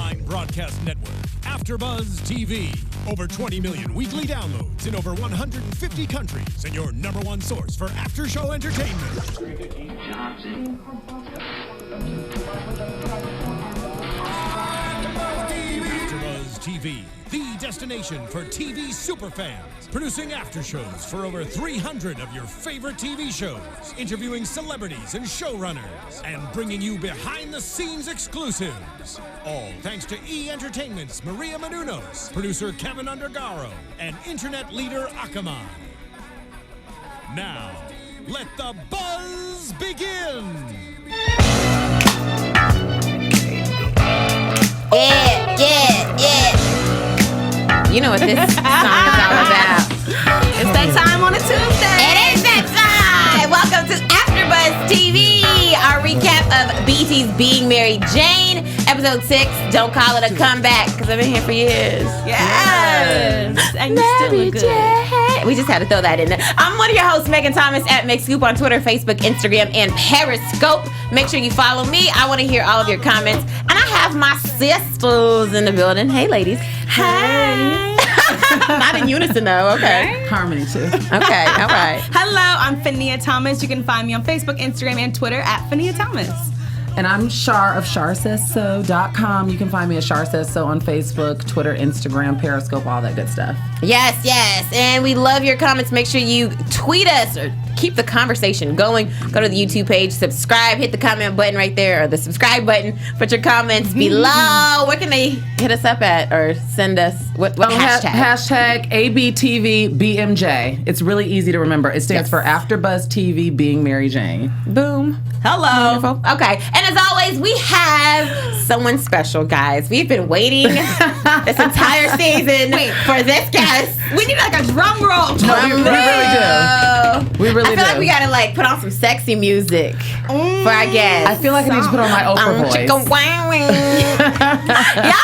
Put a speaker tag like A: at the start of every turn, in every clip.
A: online broadcast network, AFTERBUZZ TV. Over 20 million weekly downloads in over 150 countries, and your #1 source for after-show entertainment. AFTERBUZZ TV, the destination for TV superfans. Producing after-shows for over 300 of your favorite TV shows. Interviewing celebrities and showrunners. And bringing you behind-the-scenes exclusives. All thanks to E! Entertainment's Maria Menounos, producer Kevin Undergaro, and internet leader Akamai. Now, let the buzz begin!
B: Yeah. You know what this song is all about.
C: It's that time on a Tuesday.
B: It is that time. Welcome to AFTERBUZZ TV, our recap of BET's Being Mary Jane, episode 6. Don't call it a comeback, because I've been here for years.
C: Yes. And you still look good.
B: We just had to throw that in there. I'm one of your hosts, Megan Thomas, at McScoop on Twitter, Facebook, Instagram, and Periscope. Make sure you follow me. I want to hear all of your comments. And I have my sisters in the building. Hey, ladies.
C: Hey.
B: Not in unison, though. Okay.
D: Harmony, too.
B: Okay. All right.
C: Hello, I'm Fahina Thomas. You can find me on Facebook, Instagram, and Twitter at Fahina Thomas.
D: And I'm Shar of SharSaysSo.com. You can find me at Shar Says So on Facebook, Twitter, Instagram, Periscope, all that good stuff.
B: Yes. And we love your comments. Make sure you tweet us or keep the conversation going. Go to the YouTube page, subscribe, hit the comment button right there, or the subscribe button. Put your comments below. Where can they hit us up at or send us? What hashtag?
D: Hashtag ABTVBMJ. It's really easy to remember. It stands for AFTERBUZZ TV Being Mary Jane.
B: Boom.
C: Hello.
B: Wonderful. Okay. And as always, we have someone special, guys. We've been waiting this entire season for this guest.
C: We need like a drum roll.
D: We really do. We really
B: I feel like we gotta put on some sexy music for our guest.
D: I feel like I need to put on my Oprah voice.
B: Y'all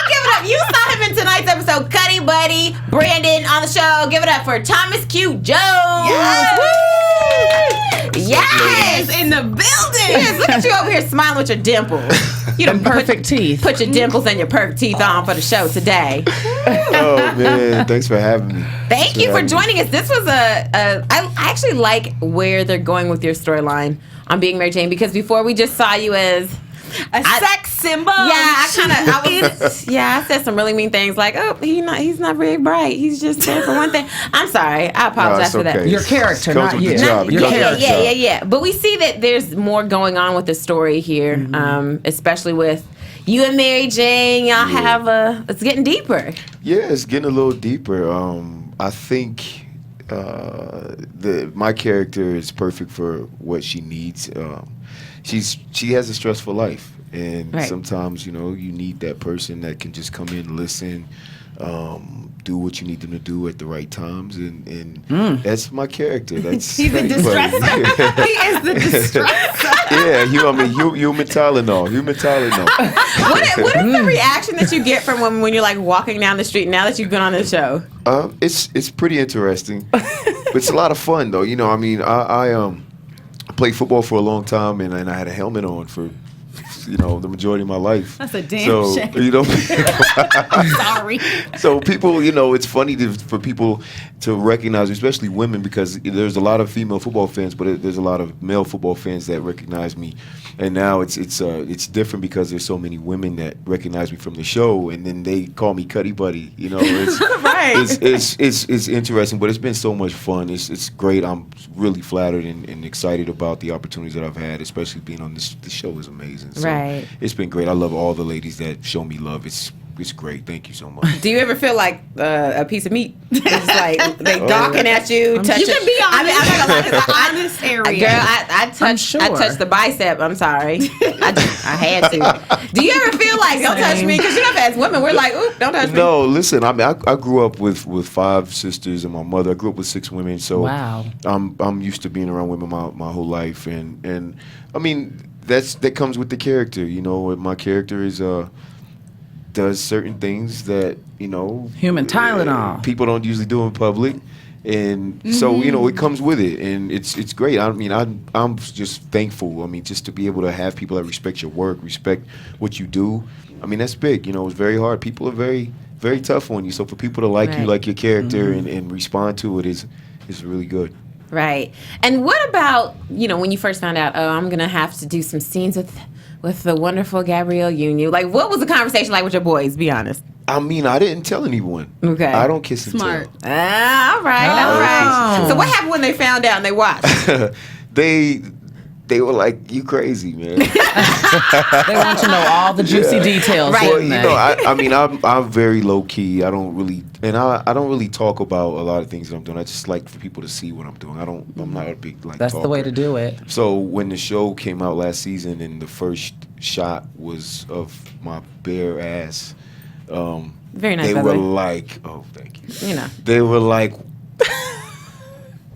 B: give it up. You saw him in tonight's episode, Cuddy Buddy, Brandon on the show. Give it up for Thomas Q. Jones.
C: Yes.
B: Woo! Yes.
C: In the building.
B: Yes, look at you over here smiling with your dimples. You done
D: perfect teeth.
B: Put your dimples and your perfect teeth on for the show today.
E: Oh man, thanks for having me.
B: Thank you for joining us. This was I actually like where they're going with your storyline on Being Mary Jane, because before we just saw you as
C: a sex symbol.
B: Yeah, I said some really mean things like, oh, he's not very bright. He's just there for one thing. I'm sorry. I apologize for that.
D: Your character, not you.
E: Your character.
B: Yeah. But we see that there's more going on with the story here, especially with you and Mary Jane. Y'all have it's getting deeper.
E: Yeah, it's getting a little deeper. I think my character is perfect for what she needs. She has a stressful life, and sometimes you need that person that can just come in, listen, do what you need them to do at the right times, and that's my character. That's
C: he's the distressor. He is the distressor.
E: Yeah, human Tylenol.
B: What is the reaction that you get from when you're like walking down the street now that you've been on the show?
E: It's pretty interesting. It's a lot of fun though. I played football for a long time, and I had a helmet on for the majority of my life.
C: That's a damn shame. I'm sorry.
E: So people, it's funny for people to recognize, especially women, because there's a lot of female football fans, but there's a lot of male football fans that recognize me. And now it's different because there's so many women that recognize me from the show, and then they call me Cuddy Buddy. It's interesting, but it's been so much fun. It's great. I'm really flattered and excited about the opportunities that I've had, especially being on this. The show is amazing. So it's been great. I love all the ladies that show me love. It's great. Thank you so much.
B: Do you ever feel like a piece of meat? It's like they gawking at you, touching.
C: You can be honest. I'm not gonna lie. It's an honest area.
B: Girl, I touched the bicep. I'm sorry. I had to. Do you ever feel like don't touch me? Because as women, we're like, oop, don't touch me.
E: No, listen. I mean, I grew up with 5 sisters and my mother. I grew up with 6 women. So
D: wow.
E: I'm used to being around women my whole life, and I mean that comes with the character. My character is does certain things that
D: human Tylenol
E: people don't usually do in public, And so, you know, it comes with it, and it's great. I mean, I'm just thankful. I mean, just to be able to have people that respect your work, respect what you do. I mean, that's big. You know, it's very hard. People are very, very tough on you. So for people to like you, like your character, and respond to it is really good.
B: Right. And what about, you know, when you first found out, I'm going to have to do some scenes with the wonderful Gabrielle Union? Like, what was the conversation like with your boys? Be honest.
E: I mean, I didn't tell anyone.
B: Okay.
E: I don't kiss and
C: Smart.
E: tell.
B: All right. So what happened when they found out and they watched?
E: They were like, "You crazy, man."
D: They want to know all the juicy details.
B: Right.
E: Well, you know, I mean, I'm very low key. I don't really talk about a lot of things that I'm doing. I just like for people to see what I'm doing. I'm not a big like.
D: That's
E: talker.
D: the way to do it.
E: So when the show came out last season, and the first shot was of my bare ass,
B: Very nice.
E: they
B: by the
E: were
B: way.
E: like, "Oh, thank you."
B: You know.
E: They were like,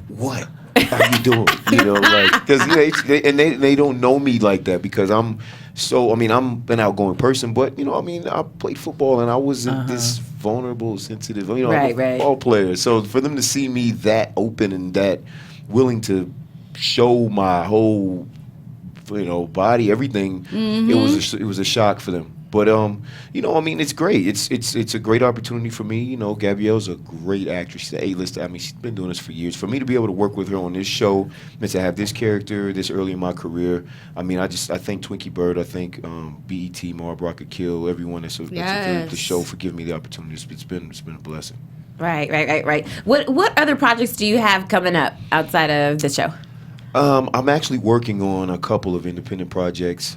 E: "What are you doing?" You know, like, because they don't know me like that, because I'm an outgoing person, but you know, I mean, I played football and I wasn't this vulnerable, sensitive, you know, I'm a football player. So for them to see me that open and that willing to show my whole, you know, body, everything, it was a shock for them. But you know, I mean, it's great. It's a great opportunity for me. You know, Gabrielle's a great actress. She's an A-lister. I mean, she's been doing this for years. For me to be able to work with her on this show and to have this character this early in my career, I mean, I thank Twinkie Bird. I thank BET, Mara Brock Akil, everyone that's affiliated the show for giving me the opportunity. It's been a blessing.
B: Right. What other projects do you have coming up outside of the show?
E: I'm actually working on a couple of independent projects.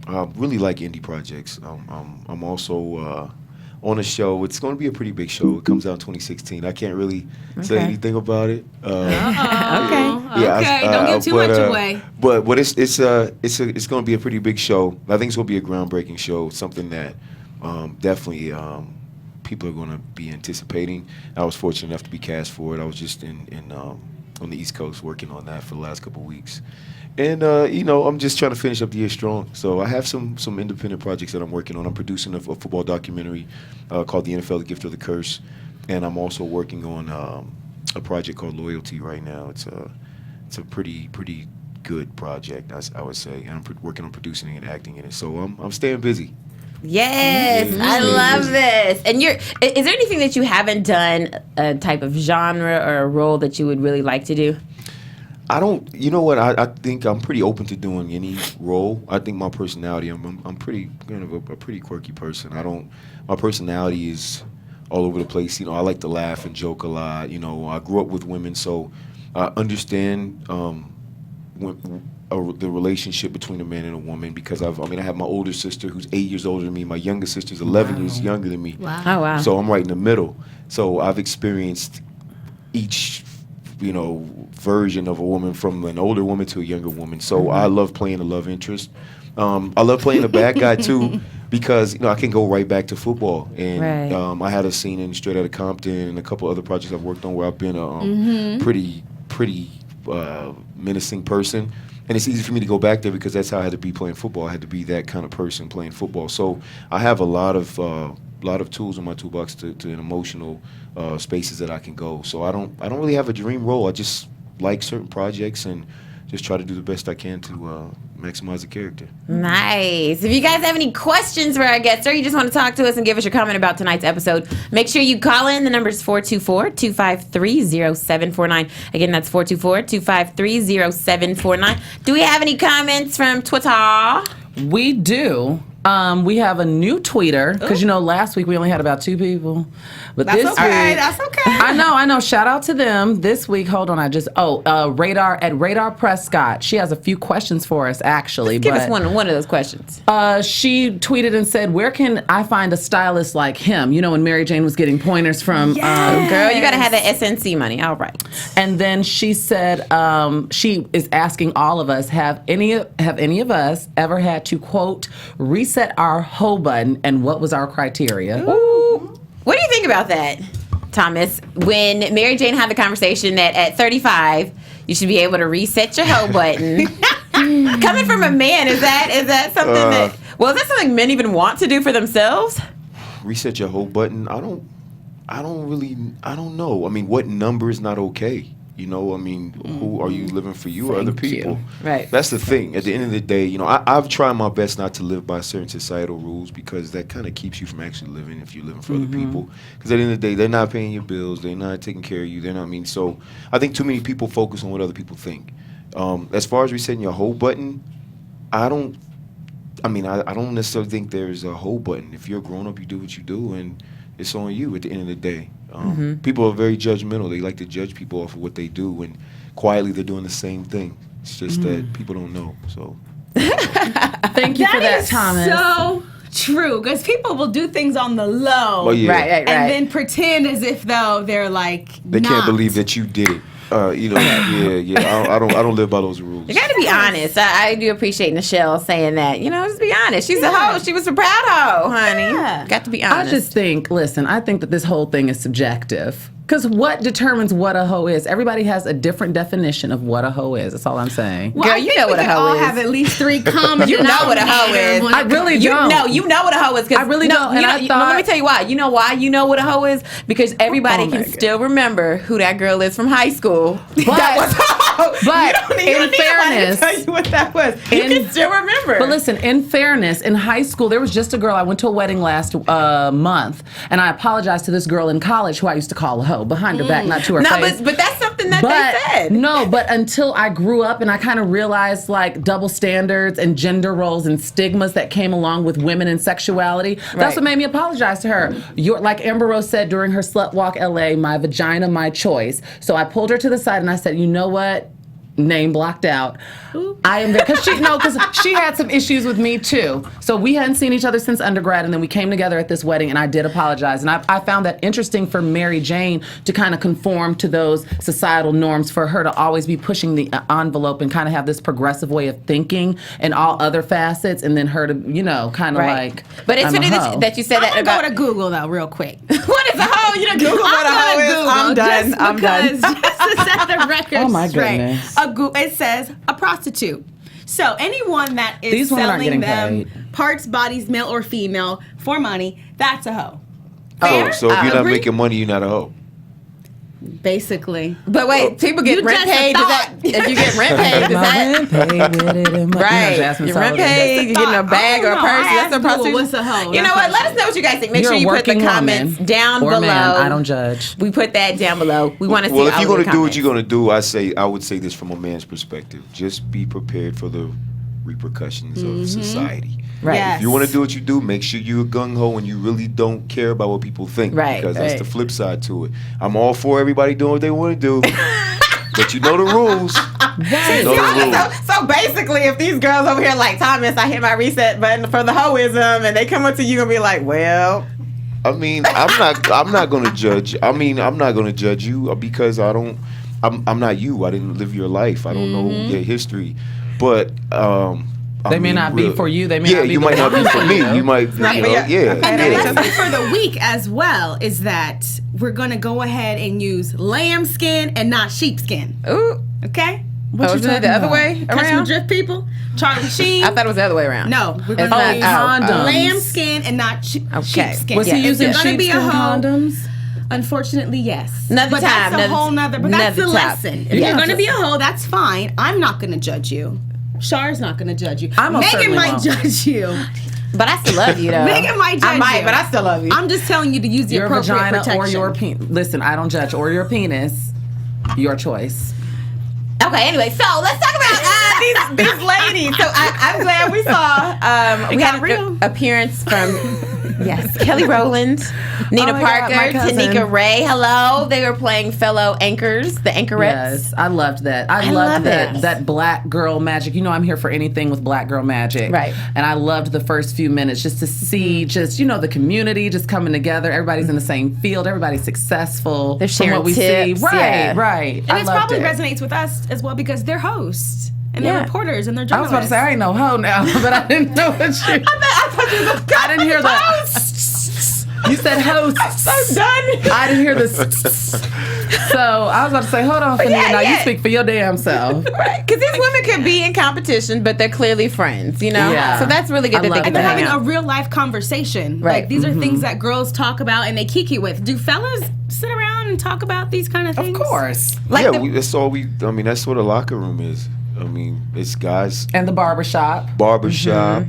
E: I really like indie projects. I'm also on a show. It's going to be a pretty big show. It comes out in 2016. I can't really say anything about it.
C: Okay, don't give too much away.
E: But it's going to be a pretty big show. I think it's going to be a groundbreaking show. Something that definitely people are going to be anticipating. I was fortunate enough to be cast for it. I was just on the East Coast working on that for the last couple of weeks. And, you know, I'm just trying to finish up the year strong. So I have some independent projects that I'm working on. I'm producing a football documentary called The NFL, The Gift or the Curse. And I'm also working on a project called Loyalty right now. It's a pretty good project, I would say. And I'm working on producing it and acting in it. So I'm staying busy.
B: Yes, I love this. And is there anything that you haven't done, a type of genre or a role that you would really like to do?
E: You know what? I think I'm pretty open to doing any role. I think my personality, I'm pretty kind of a pretty quirky person. My personality is all over the place. You know, I like to laugh and joke a lot. You know, I grew up with women, so I understand the relationship between a man and a woman, because I have my older sister who's 8 years older than me. My younger sister's 11 years younger than me.
C: Wow.
B: Oh, wow.
E: So I'm right in the middle. So I've experienced each, you know, version of a woman, from an older woman to a younger woman. So I love playing the love interest. I love playing the bad guy too, because you know, I can go right back to football. And I had a scene in Straight Outta Compton and a couple other projects I've worked on where I've been a pretty menacing person. And it's easy for me to go back there because that's how I had to be playing football. I had to be that kind of person playing football. So I have a lot of tools in my toolbox to in emotional spaces that I can go. So I don't really have a dream role. I just like certain projects and just try to do the best I can to maximize the character.
B: Nice. If you guys have any questions for our guests, or you just want to talk to us and give us your comment about tonight's episode, make sure you call in. The number is 424-253-0749. Again, that's 424-253-0749. Do we have any comments from Twitter?
D: We do. We have a new tweeter, because you know last week we only had about 2 people, but this week
C: That's okay.
D: I know. Shout out to them. This week, hold on, Radar Prescott. She has a few questions for us actually.
B: Give us one of those questions.
D: She tweeted and said, "Where can I find a stylist like him?" You know, when Mary Jane was getting pointers from.
B: Girl, you gotta have that SNC money. All right.
D: And then she said, she is asking all of us, have any of us ever had to quote reset our hoe button, and what was our criteria?
B: Ooh. What do you think about that, Thomas? When Mary Jane had the conversation that at 35 you should be able to reset your hoe button. Coming from a man, is that something is that something men even want to do for themselves?
E: Reset your hoe button. I I don't know. I mean, what number is not okay? You know, I mean, who are you living for you or other people?
B: Right.
E: That's the thing. At the end of the day, you know, I've tried my best not to live by certain societal rules because that kind of keeps you from actually living if you're living for other people. Because at the end of the day, they're not paying your bills. They're not taking care of you. They're not, I mean, so I think too many people focus on what other people think. As far as resetting your whole button, I don't necessarily think there's a whole button. If you're a grown up, you do what you do, and it's on you at the end of the day. People are very judgmental. They like to judge people off of what they do, and quietly they're doing the same thing. It's just that people don't know. So,
D: thank you for that, Thomas.
C: So true, because people will do things on the low,
E: oh, yeah.
B: Right.
C: and then pretend as if though they're like
E: They can't believe that you did it. You know, yeah. I don't live by those rules.
B: You got to be honest. I do appreciate Nichelle saying that. You know, just be honest. She's a hoe. She was a proud hoe, honey.
C: Yeah.
B: Got to be honest.
D: I just think, I think that this whole thing is subjective. Because what determines what a hoe is? Everybody has a different definition of what a hoe is. That's all I'm saying.
C: Well,
B: Girl,
C: I
B: you
C: think
B: know
C: we
B: what a
C: could
B: hoe
C: all
B: is.
C: have at least 3 common.
B: You know what a hoe is.
C: denominators.
D: I really don't.
B: No, you know what a hoe is.
D: I really don't, and I thought-
B: let me tell you why. You know why you know what a hoe is? Because everybody
D: Oh,
B: can
D: Megan.
B: still remember who that girl is from high school.
D: But,
B: that was a hoe.
D: but
B: You don't
D: in
B: need nobody to
D: fairness,
B: tell you what that was. You can still remember.
D: But listen, in fairness, in high school, there was just a girl. I went to a wedding last month, and I apologized to this girl in college who I used to call a hoe behind her back, not to her
B: no,
D: face.
B: but that's something that they said.
D: No, but until I grew up and I kind of realized like double standards and gender roles and stigmas that came along with women and sexuality,
B: Right.
D: that's what made me apologize to her. Like Amber Rose said during her Slut Walk LA, my vagina, my choice. So I pulled her to the side and I said, you know what? Name blocked out. I am there because she had some issues with me too. So we hadn't seen each other since undergrad, and then we came together at this wedding, and I did apologize. And I found that interesting for Mary Jane to kind of conform to those societal norms, for her to always be pushing the envelope and kind of have this progressive way of thinking in all other facets, and then her to, you know, kind of like.
B: But it's
D: I'm a
B: funny
D: hoe.
B: that you said that
C: I'm
B: about.
C: gonna go to Google though, real quick.
B: What is a hoe? You done Google what a hoe
C: I'm
B: is?
C: gonna
B: I'm
C: Google
B: done.
C: just
B: I'm done.
C: because, just to set the record
D: Oh, my
C: straight.
D: goodness.
C: It says a prostitute. So anyone that is
D: These women aren't
C: selling
D: getting
C: them
D: paid.
C: parts, bodies, male or female, for money, that's a hoe.
E: Oh,
C: Fair?
E: so if you're not
C: Agree?
E: making money, you're not a hoe.
C: Basically.
B: But wait, people get
C: You
B: rent
C: just
B: paid. Does that,
C: thought.
B: if you get rent paid, does that right?
D: Jasmine
B: Your rent
D: Sullivan.
B: paid, you getting a bag or a
C: I don't
B: purse.
C: know. I
B: That's a
C: asked Google,
B: prostitute.
C: what's a hoe?
B: You know
C: That's
B: what?
C: what
B: Let
C: it
B: us know what you guys think. Make
D: You're
B: sure
D: a
B: you put the
D: working
B: comments
D: woman
B: down
D: or
B: below.
D: man. I don't judge.
B: We put that down below. We want to see
E: Well, if
B: all
E: you're
B: your
E: gonna do what
B: comments.
E: you're gonna do, I would say this from a man's perspective. Just be prepared for the repercussions of society.
B: Right.
C: Yes.
E: If you want to do what you do, make sure you're a gung ho and you really don't care about what people think.
B: Right,
E: Because that's
B: right.
E: the flip side to it. I'm all for everybody doing what they want to do, but you know the rules. You know the rules.
B: So basically, if these girls over here like Thomas, I hit my reset button for the hoism, and they come up to you and be like, "Well,
E: I mean, I'm not gonna judge. I mean, I'm not gonna judge you because I'm not you. I didn't live your life. I don't know your history. But
D: They may not be for you. They may
E: yeah,
D: not be
E: you
D: the
E: might not be
D: woman
E: for
D: for
E: me.
D: you.
E: You might,
B: not
E: you
B: for
E: know,
B: you.
E: yeah.
C: And the
E: yeah.
C: lesson for the week as well is that we're going to go ahead and use lambskin and not sheepskin.
B: ooh."
C: Okay?
B: Oh, isn't it the other way
C: Catch my
B: around?
C: drift, people? Charlie Sheen.
B: I thought it was the other way around.
C: No, we're
B: It's
C: going to
B: not-
C: use
D: condoms.
C: lambskin and not
B: Okay.
C: sheepskin.
D: Was he
B: Yeah.
D: using
C: If you're gonna be a
D: sheepskin
C: hoe,
D: condoms?
C: Unfortunately, yes.
B: Another
C: but
B: time,
C: that's a whole nother. But that's the
B: another time.
C: lesson. If
B: Yeah.
C: you're going to be a hoe, that's fine. I'm not going to judge you. Shar's not going to judge you.
D: I most
C: Megan
D: certainly
C: might
D: won't.
C: judge you.
B: But I still love you, though.
C: Megan might judge
B: I might,
C: you.
B: but I still love you.
C: I'm just telling you to use the
D: Your
C: appropriate
D: vagina
C: protection.
D: or your penis. Listen, I don't judge. Or your penis. Your choice.
B: Okay, anyway, so let's talk about these ladies. So I'm glad we saw we
C: got
B: had
C: real.
B: an appearance from Kelly Rowland, Nina
D: Oh my God, my
B: Parker,
D: cousin.
B: Tanika Ray. Hello, they were playing fellow anchors, the anchorettes.
D: Yes, I loved that. I
B: love
D: loved that
B: it.
D: that black girl magic. You know, I'm here for anything with black girl magic.
B: Right.
D: And I loved the first few minutes just to see just, you know, the community just coming together. Everybody's in the same field. Everybody's successful.
B: They're
D: from
B: sharing
D: what we
B: tips,
D: see. Right,
B: yeah.
D: right.
C: And
D: I
C: it
D: loved
C: probably
D: it.
C: resonates with us as well because they're hosts and
B: Yeah.
C: they're reporters and they're
D: I was
C: journalists.
D: about to say I ain't no hoe now, but I didn't know what you.
B: I thought you was
D: I didn't hear that. You said host.
B: I'm done.
D: I didn't hear this. So I was about to say, hold on, Fahina. Now you speak for your damn self.
B: Right, because these women could be in competition, but they're clearly friends, you know?
D: Yeah.
B: So that's really good that they can
C: They're
B: hang
C: having
B: out.
C: a real life conversation.
B: Right.
C: Like, these are things that girls talk about and they kiki with. Do fellas sit around and talk about these kind of things?
D: Of course.
B: Like
E: that's all we. I mean, that's what a locker room is. I mean, it's guys.
D: And the barbershop.
E: Barbershop.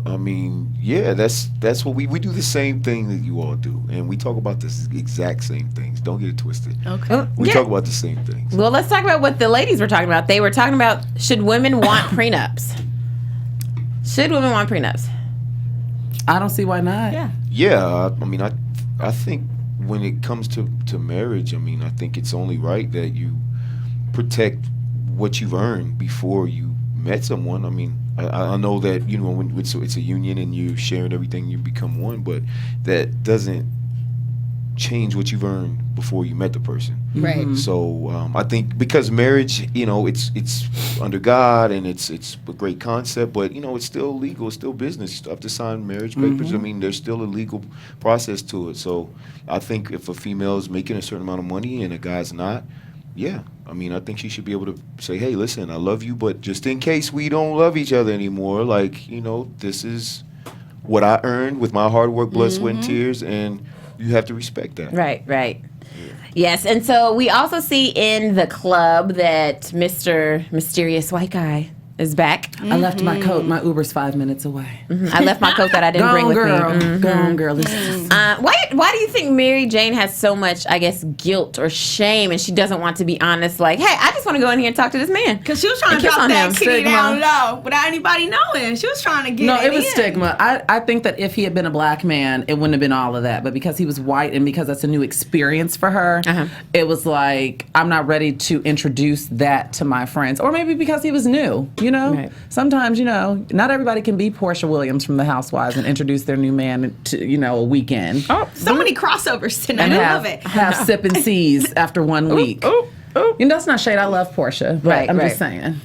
E: I mean, yeah, that's what we do the same thing that you all do, and we talk about the exact same things. Don't get it twisted.
C: Okay.
E: We talk about the same things.
B: Well, let's talk about what the ladies were talking about. They were talking about, should women want prenups? Should women want prenups?
D: I don't see why not.
C: Yeah.
E: Yeah, I mean, I think when it comes to marriage, I mean, I think it's only right that you protect what you've earned before you met someone. I mean, I know that, you know, when it's a union and you're sharing everything, you become one, but that doesn't change what you've earned before you met the person.
C: Right.
E: So I think because marriage, you know, it's under God and it's a great concept, but you know, it's still legal, it's still business. You still have to sign marriage papers. I mean, there's still a legal process to it. So I think if a female is making a certain amount of money and a guy's not, yeah, I mean, I think she should be able to say, hey, listen, I love you, but just in case we don't love each other anymore, like, you know, this is what I earned with my hard work, blood, sweat, and tears, and you have to respect that.
B: Right, right. Yes, and so we also see in the club that Mr. Mysterious White Guy is back.
D: I left my coat. My Uber's 5 minutes away.
B: I left my coat that I didn't bring with
D: girl.
B: me.
D: Go on, girl.
B: Why do you think Mary Jane has so much, I guess, guilt or shame, and she doesn't want to be honest? Like, hey, I just want to go in here and talk to this man.
C: Because she was trying
B: And
C: to
B: kiss
C: drop
B: on
C: that
B: him.
C: kitty
D: Stigma.
C: down low without anybody knowing. She was trying to get
D: No, it was
C: in.
D: stigma. I think that if he had been a black man, it wouldn't have been all of that. But because he was white and because that's a new experience for her, it was like, I'm not ready to introduce that to my friends. Or maybe because he was new, you know?
B: Right.
D: Sometimes, you know, not everybody can be Portia Williams from The Housewives and introduce their new man to, you know, a weekend.
C: So many crossovers tonight.
D: And
C: I love it.
D: have sip and seas after 1 week. You know, that's not shade. I love Portia, but
B: Right,
D: I'm
B: right.
D: just saying.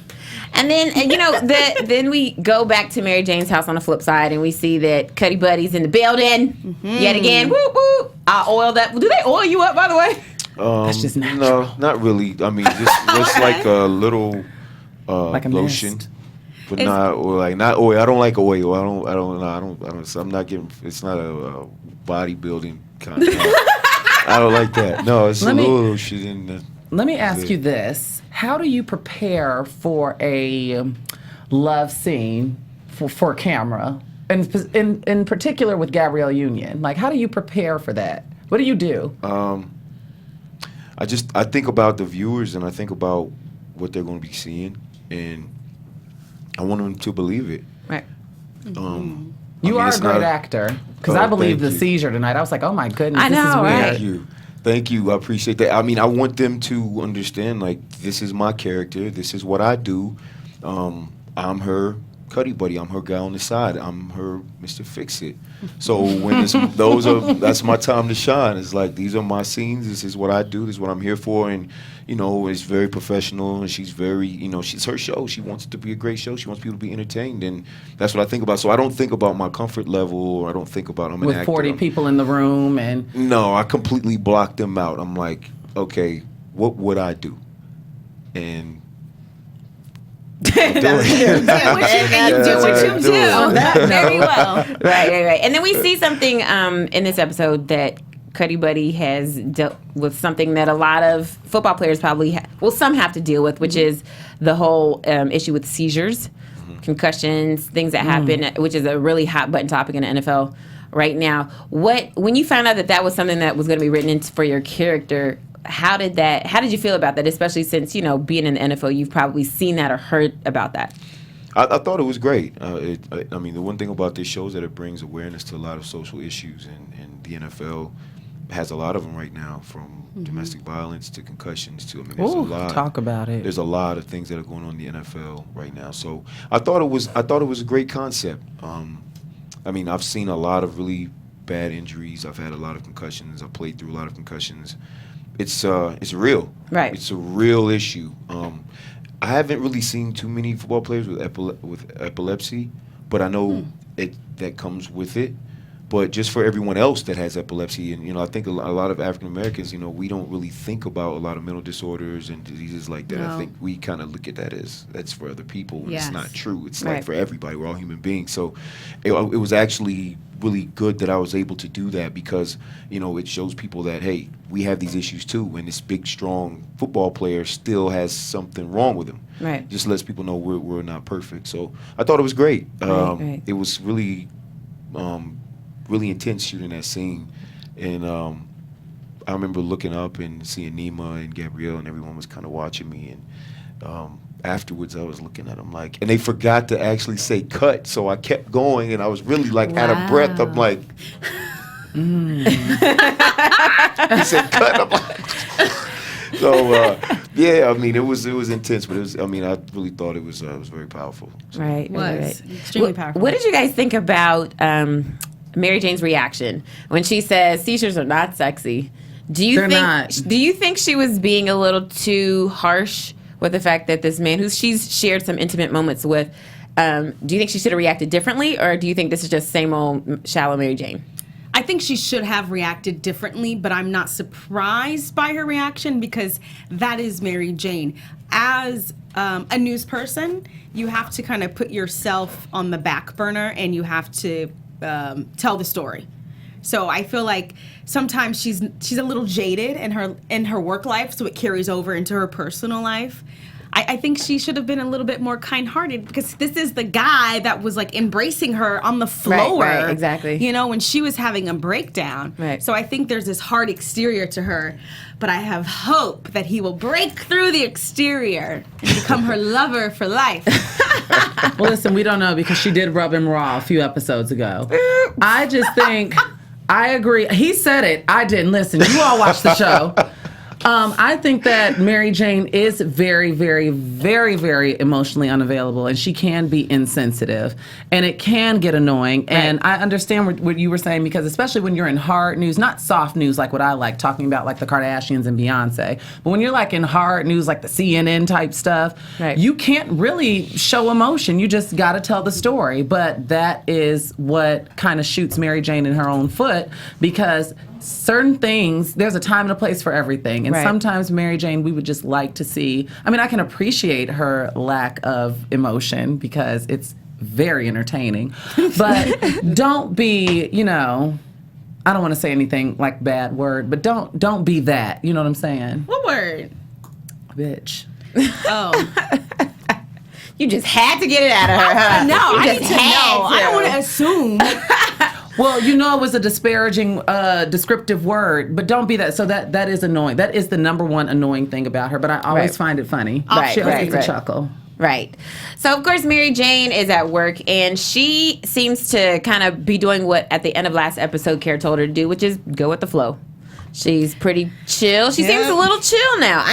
B: And then, you know, then we go back to Mary Jane's house on the flip side, and we see that Cuddy Buddy's in the building yet again. Whoop, whoop. I oiled up. Do they oil you up, by the way?
D: That's just natural.
E: No, not really. I mean, just like a little
D: Like a
E: lotion.
D: mist.
E: But not oil. I don't like oil. I'm not getting. It's not a bodybuilding kind of. I don't like that. No, it's a little shit in the.
D: Let me ask you this. How do you prepare for a love scene for camera? And in particular with Gabrielle Union. Like, how do you prepare for that? What do you do?
E: I think about the viewers and I think about what they're going to be seeing, and I want them to believe it.
B: Right.
D: You are a great actor. Because I believe the
E: thank you.
D: seizure tonight. I was like, oh my goodness,
B: I
D: this is
B: know,
D: weird.
B: right?
E: Thank you. I appreciate that. I mean, I want them to understand, like, this is my character. This is what I do. I'm her Cuddy Buddy. I'm her guy on the side. I'm her Mr. Fix-It. So when that's my time to shine. It's like, these are my scenes. This is what I do. This is what I'm here for. And, you know, it's very professional. And she's very, you know, she's her show. She wants it to be a great show. She wants people to be entertained. And that's what I think about. So I don't think about my comfort level, or I don't think about I'm an
D: With
E: actor.
D: 40 people in the room and...
E: No, I completely blocked them out. I'm like, okay, what would I do? And
C: Do what you do. Very well.
B: Right. And then we see something in this episode that Cuddy Buddy has dealt with, something that a lot of football players probably some have to deal with, which is the whole issue with seizures, concussions, things that happen, which is a really hot button topic in the NFL right now. When you found out that was something that was going to be written into for your character, how did you feel about that, especially since, you know, being in the NFL, you've probably seen that or heard about that?
E: I thought it was great. I mean, the one thing about this show is that it brings awareness to a lot of social issues, and the NFL has a lot of them right now, from domestic violence to concussions to, I mean, there's a lot.
D: Talk about it.
E: There's a lot of things that are going on in the NFL right now. So I thought it was a great concept. I mean, I've seen a lot of really bad injuries. I've had a lot of concussions. I've played through a lot of concussions. It's real.
B: Right.
E: It's a real issue. I haven't really seen too many football players with epilepsy, but I know that comes with it. But just for everyone else that has epilepsy, and I think a lot of African Americans, we don't really think about a lot of mental disorders and diseases like that.
C: No.
E: I think we kind of look at that as that's for other people, and
C: Yes.
E: it's not true. It's
B: Right.
E: like for everybody. We're all human beings. So it was actually really good that I was able to do that because it shows people that, hey, we have these issues too, and this big strong football player still has something wrong with him.
B: Right.
E: Just lets people know we're not perfect. So I thought it was great.
B: Right.
E: It was really really intense shooting that scene, and I remember looking up and seeing Nima and Gabrielle and everyone was kind of watching me, and afterwards I was looking at them like, and they forgot to actually say cut, so I kept going, and I was really like out of breath. I'm like, he said cut. I'm like, so yeah, I mean it was intense, but I really thought it was very powerful. So.
B: Right.
C: It was
B: right.
C: extremely powerful.
B: What did you guys think about Mary Jane's reaction when she says seizures are not sexy?
D: They're not.
B: Do you think she was being a little too harsh with the fact that this man who she's shared some intimate moments with, do you think she should have reacted differently, or do you think this is just same old shallow Mary Jane?
C: I think she should have reacted differently, but I'm not surprised by her reaction because that is Mary Jane. As a news person, you have to kind of put yourself on the back burner and you have to tell the story. So I feel like sometimes she's a little jaded in her work life, so it carries over into her personal life. I think she should have been a little bit more kind-hearted because this is the guy that was like embracing her on the floor.
B: Right, exactly.
C: When she was having a breakdown.
B: Right.
C: So I think there's this hard exterior to her, but I have hope that he will break through the exterior and become her lover for life.
D: Well, listen, we don't know because she did rub him raw a few episodes ago. I just think, I agree. He said it. I didn't. Listen, you all watched the show. I think that Mary Jane is very, very, very, very emotionally unavailable, and she can be insensitive, and it can get annoying. And I understand what you were saying because especially when you're in hard news, not soft news like what I like, talking about like the Kardashians and Beyonce, but when you're like in hard news like the CNN type stuff, you can't really show emotion. You just got to tell the story. But that is what kind of shoots Mary Jane in her own foot because certain things, there's a time and a place for everything. And sometimes Mary Jane, we would just like to see, I can appreciate her lack of emotion because it's very entertaining. But don't be, I don't want to say anything like bad word, but don't be that. You know what I'm saying?
C: What word?
D: Bitch.
C: Oh.
B: You just had to get it out of her, huh?
C: No,
B: You
C: I
B: just
C: need to
B: had
C: know. I don't want to assume.
D: Well, it was a disparaging, descriptive word, but don't be that. So that is annoying. That is the number one annoying thing about her, but I always find it funny. She always gets a chuckle.
B: Right. So, of course, Mary Jane is at work, and she seems to kind of be doing what, at the end of last episode, Kara told her to do, which is go with the flow. She's pretty chill. She seems a little chill now.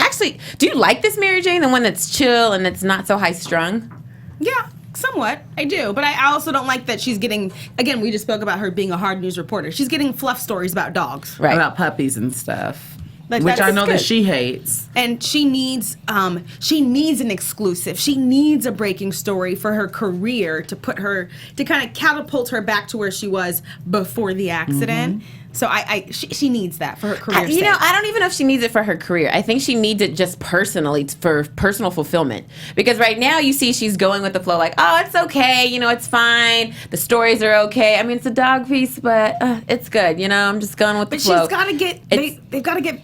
B: Do you like this Mary Jane, the one that's chill and that's not so high-strung?
C: Yeah. Somewhat, I do, but I also don't like that she's getting. Again, we just spoke about her being a hard news reporter. She's getting fluff stories about dogs,
B: Right.
D: About puppies and stuff,
C: Like,
D: which
C: that
D: I
C: is
D: know
C: good.
D: that she hates.
C: and she needs an exclusive. She needs a breaking story for her career to kind of catapult her back to where she was before the accident. So she needs that for her career.
B: I don't even know if she needs it for her career. I think she needs it just personally for personal fulfillment. Because right now you see she's going with the flow like, oh, it's okay. It's fine. The stories are okay. It's a dog piece, but it's good. I'm just going with the flow.
C: But she's got to get, they've got to get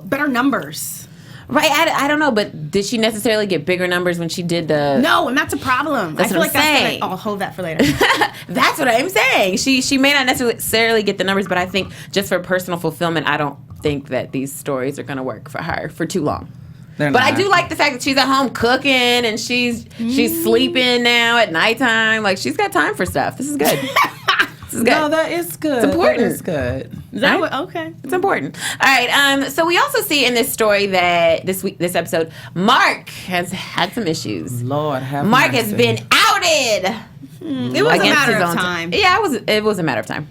C: better numbers.
B: Right, I don't know, but did she necessarily get bigger numbers when she did the...
C: No, and that's a problem.
B: That's
C: I feel
B: what
C: like
B: I'm
C: that's
B: saying.
C: I'll hold that for later.
B: That's what I'm saying. She may not necessarily get the numbers, but I think just for personal fulfillment, I don't think that these stories are going to work for her for too long.
D: But
B: I do like the fact that she's at home cooking and she's sleeping now at nighttime. Like, she's got time for stuff. This is good. This is good.
D: No, that is good.
B: It's important.
D: That is good.
C: Is that what? Okay.
B: It's important. All right. So we also see in this story that this episode, Mark has had some issues.
D: Lord have
B: Mark
D: mercy.
B: has been outed.
C: It was a matter of time.
B: Yeah, it was a matter of time.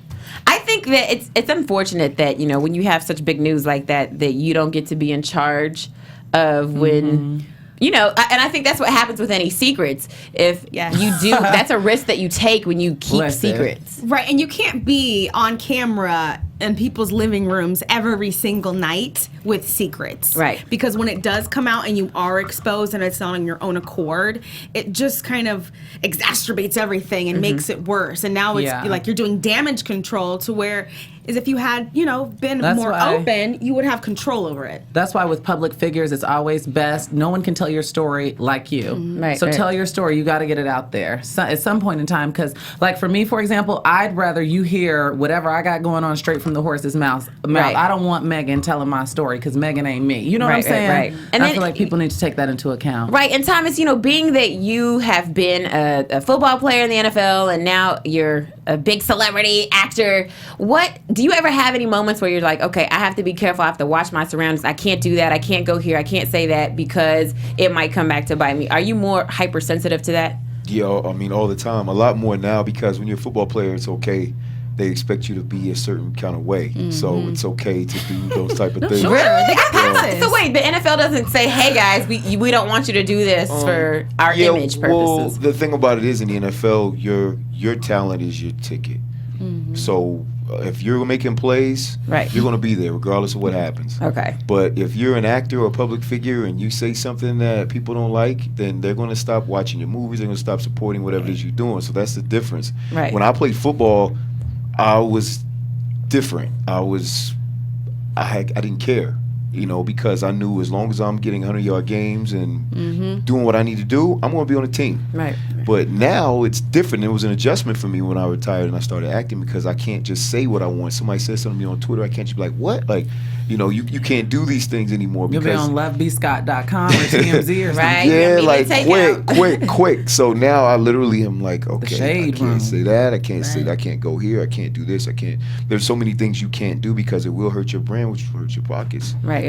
B: I think that it's unfortunate that, when you have such big news like that you don't get to be in charge of when, and I think that's what happens with any secrets. If
C: Yes.
B: you do, that's a risk that you take when you keep
D: Listen.
B: secrets.
C: Right, and you can't be on camera in people's living rooms every single night with secrets.
B: Right.
C: Because when it does come out and you are exposed and it's not on your own accord, it just kind of exacerbates everything and makes it worse. And now it's
D: Yeah.
C: like you're doing damage control to where is if you had, been
D: That's
C: more
D: why-
C: open, you would have control over it.
D: That's why with public figures, it's always best. No one can tell your story like you.
B: Right,
D: So
B: right.
D: tell your story. You got to get it out there at some point in time. Because, like for me, for example, I'd rather you hear whatever I got going on straight from the horse's mouth.
B: Right.
D: I don't want Megan telling my story because Megan ain't me. You know what I'm
B: Right, right,
D: saying?
B: right.
D: And
B: And
D: I
B: then-
D: feel like people need to take that into account.
B: Right, and Thomas, being that you have been a football player in the NFL and now you're a big celebrity actor, what do you ever have any moments where you're like, okay, I have to be careful, I have to watch my surroundings, I can't do that, I can't go here, I can't say that because it might come back to bite me? Are you more hypersensitive to that?
E: Yeah, I mean, all the time. A lot more now because when you're a football player, it's okay. They expect you to be a certain kind of way. So it's okay to do those type of things.
C: Sure, they got passes.
B: So wait, the NFL doesn't say, hey guys, we don't want you to do this for our image
E: Well,
B: purposes.
E: the thing about it is in the NFL, your talent is your ticket. So if you're making plays,
B: Right.
E: you're going to be there regardless of what happens.
B: Okay.
E: But if you're an actor or a public figure and you say something that people don't like, then they're going to stop watching your movies. They're going to stop supporting whatever it is you're doing. So that's the difference.
B: Right.
E: When I played football, I was different. I didn't care, because I knew as long as I'm getting 100-yard games and doing what I need to do, I'm going to be on the team.
B: Right.
E: But now it's different. It was an adjustment for me when I retired and I started acting because I can't just say what I want. Somebody says something to me on Twitter, I can't just be like, what? Like, you can't do these things anymore
D: You'll
E: because
D: be on lovebscott.com or TMZ or something.
B: Right.
E: yeah,
B: Immediate
E: like
B: takeout.
E: quick. So now I literally am like, okay, I
D: shade
E: can't
D: room.
E: say that. I can't say that. I can't go here. I can't do this. I can't. There's so many things you can't do because it will hurt your brand, which will hurt your pockets.
B: Right. Do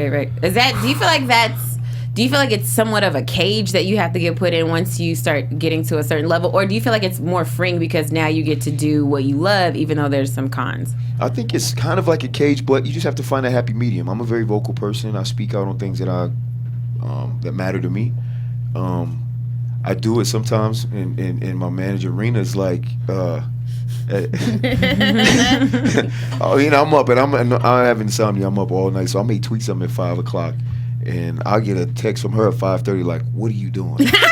B: you feel like it's somewhat of a cage that you have to get put in once you start getting to a certain level? Or do you feel like it's more freeing because now you get to do what you love, even though there's some cons?
E: I think it's kind of like a cage, but you just have to find a happy medium. I'm a very vocal person. I speak out on things that that matter to me. I do it sometimes, and my manager Rena's like, I'm up and I have insomnia. I'm up all night, so I may tweet something at 5 o'clock. And I'll get a text from her at 5:30 like, what are you doing?
B: Good manager.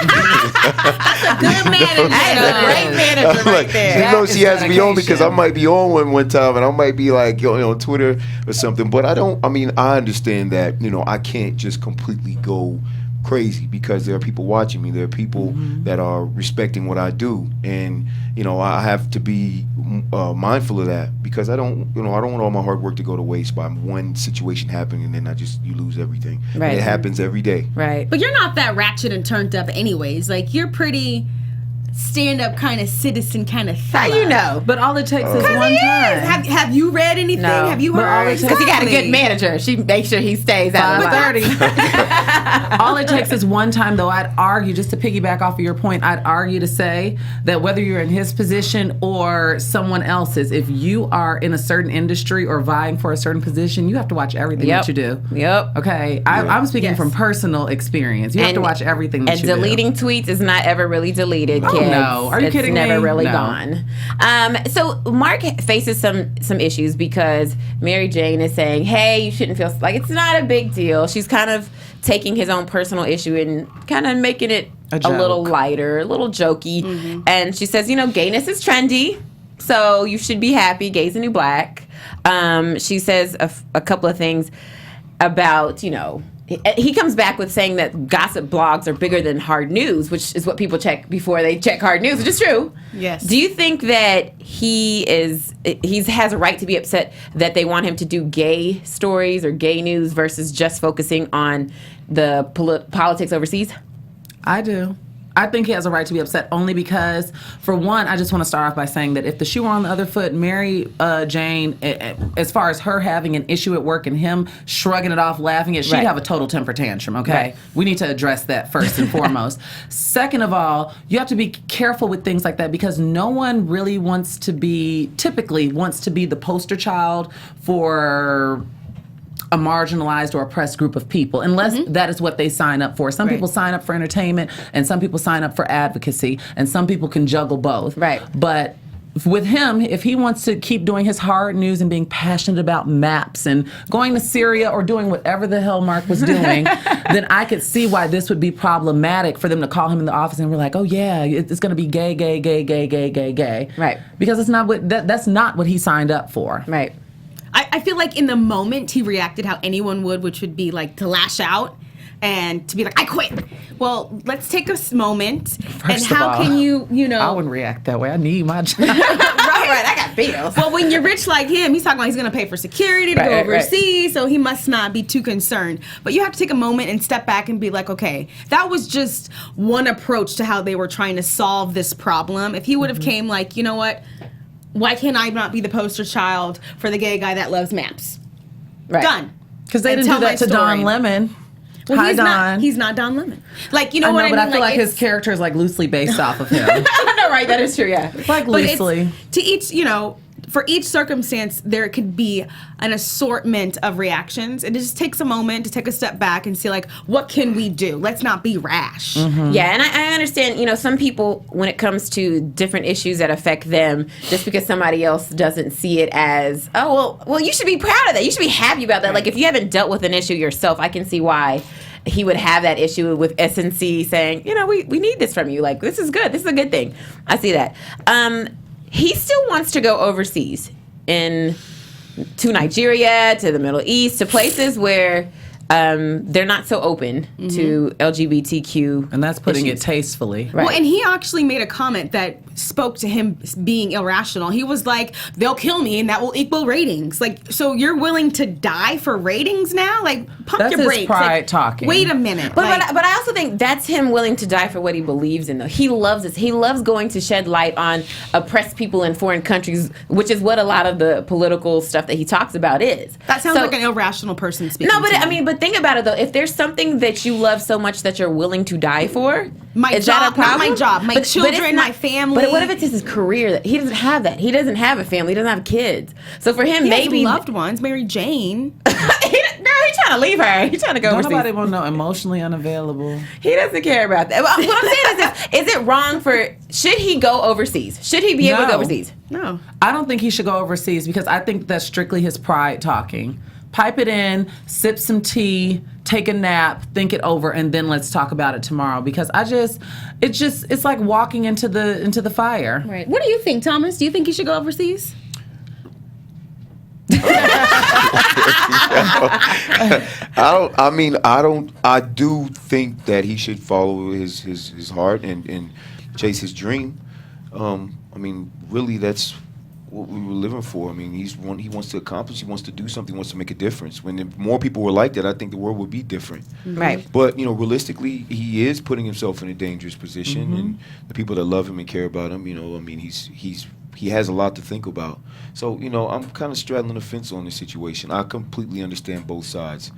B: That is a great manager right there.
E: She has me on because I might be on one time and I might be like, on Twitter or something. But I understand that, I can't just completely go crazy because there are people watching me. There are people that are respecting what I do. And, I have to be mindful of that because I don't want all my hard work to go to waste by one situation happening and then you lose everything.
B: Right.
E: And it happens every day.
B: Right.
C: But you're not that ratchet and turned up anyways. Like, you're pretty stand-up kind of citizen kind of
B: How
C: fella.
B: you know?
D: But all it takes is one time.
C: Have you read anything?
B: No.
C: Have you
D: But all
C: heard?
D: it takes-
B: Because he got a good
C: Exactly.
B: manager. She makes sure he stays out of
D: 5:30. All it takes is one time, though. I'd argue, just to piggyback off of your point, I'd argue to say that whether you're in his position or someone else's, if you are in a certain industry or vying for a certain position, you have to watch everything that you do.
B: Yep.
D: Okay, I'm speaking
C: Yes.
D: from personal experience. You have to watch everything that
B: and
D: you do.
B: deleting tweets is not ever really deleted, kids.
D: no. Are you
B: it's
D: kidding
B: never
D: me?
B: really
D: No.
B: gone. So Mark faces some issues because Mary Jane is saying, hey, you shouldn't feel like it's not a big deal. She's kind of taking his own personal issue and kind of making it
D: A
B: a little
D: joke.
B: lighter, a little jokey. And she says, gayness is trendy. So you should be happy. Gay's the new black. She says a couple of things about, he comes back with saying that gossip blogs are bigger than hard news, which is what people check before they check hard news, which is true.
C: Yes.
B: Do you think that he has a right to be upset that they want him to do gay stories or gay news versus just focusing on the politics overseas?
D: I do. I think he has a right to be upset only because, for one, I just want to start off by saying that if the shoe were on the other foot, Mary Jane, as far as her having an issue at work and him shrugging it off, laughing at, she'd
B: Right.
D: have a total temper tantrum, okay?
B: Right.
D: We need to address that first and foremost. Second of all, you have to be careful with things like that because no one really typically wants to be the poster child for a marginalized or oppressed group of people, unless that is what they sign up for. Some people sign up for entertainment, and some people sign up for advocacy, and some people can juggle both.
B: Right.
D: But with him, if he wants to keep doing his hard news and being passionate about maps and going to Syria or doing whatever the hell Mark was doing, then I could see why this would be problematic for them to call him in the office and we're like, oh yeah, it's going to be gay, gay, gay, gay, gay, gay, gay.
B: Right.
D: Because it's not what that's not what he signed up for.
B: Right.
C: I feel like in the moment he reacted how anyone would, which would be like to lash out and to be like, I quit. Well, let's take a moment.
D: First
C: and how
D: of all,
C: can you know?
D: I wouldn't react that way. I need my job.
B: right, I got bills.
C: Well, when you're rich like him, he's talking about he's going to pay for security to go overseas, so he must not be too concerned. But you have to take a moment and step back and be like, okay, that was just one approach to how they were trying to solve this problem. If he would have came like, you know what, why can't I not be the poster child for the gay guy that loves maps?
B: Right.
C: Done.
D: Because they
C: And
D: didn't
C: tell
D: do
C: my
D: that to
C: story.
D: Don Lemon.
C: Well,
D: Hi,
C: he's
D: Don.
C: he's not Don Lemon. Like, you know
D: I know,
C: what I mean?
D: but I feel like his
C: it's-
D: character is like loosely based off of him.
B: I know, right? That is true, yeah.
D: Like
C: But it's-
D: loosely.
C: to each, for each circumstance, there could be an assortment of reactions. It just takes a moment to take a step back and see, like, what can we do? Let's not be rash.
B: Yeah, and I understand, some people, when it comes to different issues that affect them, just because somebody else doesn't see it as, oh, well, you should be proud of that. You should be happy about that. Like, if you haven't dealt with an issue yourself, I can see why he would have that issue with SNC saying, we need this from you. Like, this is good. This is a good thing. I see that. He still wants to go overseas to Nigeria, to the Middle East, to places where they're not so open to LGBTQ.
D: And that's putting
B: issues.
D: it tastefully.
B: Right.
C: Well, and he actually made a comment that spoke to him being irrational. He was like, they'll kill me and that will equal ratings. Like, so you're willing to die for ratings now? Like, pump
D: That's
C: your
D: his
C: brakes.
D: pride
C: Like,
D: talking.
C: Wait a minute.
B: But,
C: Like,
B: but I also think that's him willing to die for what he believes in, though. He loves this. He loves going to shed light on oppressed people in foreign countries, which is what a lot of the political stuff that he talks about is.
C: that sounds like an irrational person speaking.
B: No, but
C: to me.
B: but think about it though. If there's something that you love so much that you're willing to die for,
C: My
B: is
C: job,
B: that a problem?
C: not my job, my
B: it's
C: children,
B: not-
C: my family.
B: But what if it's just his career? That he doesn't have that. He doesn't have a family. He doesn't have kids. So for him,
C: he
B: maybe
C: has loved ones, Mary Jane.
B: Girl, he's trying to leave her. He's trying to go
D: Don't
B: overseas.
D: nobody want to know emotionally unavailable.
B: He doesn't care about that. Well, what I'm saying is it wrong for? Should he go overseas? Should he be able to go
D: No.
B: overseas?
C: No.
D: I don't think he should go overseas because I think that's strictly his pride talking. Pipe it in, sip some tea, take a nap, think it over, and then let's talk about it tomorrow. Because it's like walking into the fire.
C: Right. What do you think, Thomas? Do you think he should go overseas?
E: I do think that he should follow his heart and chase his dream. Really, that's what we were living for. He wants to accomplish. He wants to do something. He wants to make a difference. When more people were like that, I think the world would be different.
B: Right.
E: But realistically, he is putting himself in a dangerous position, and the people that love him and care about him, he has a lot to think about. So I'm kind of straddling the fence on this situation. I completely understand both sides,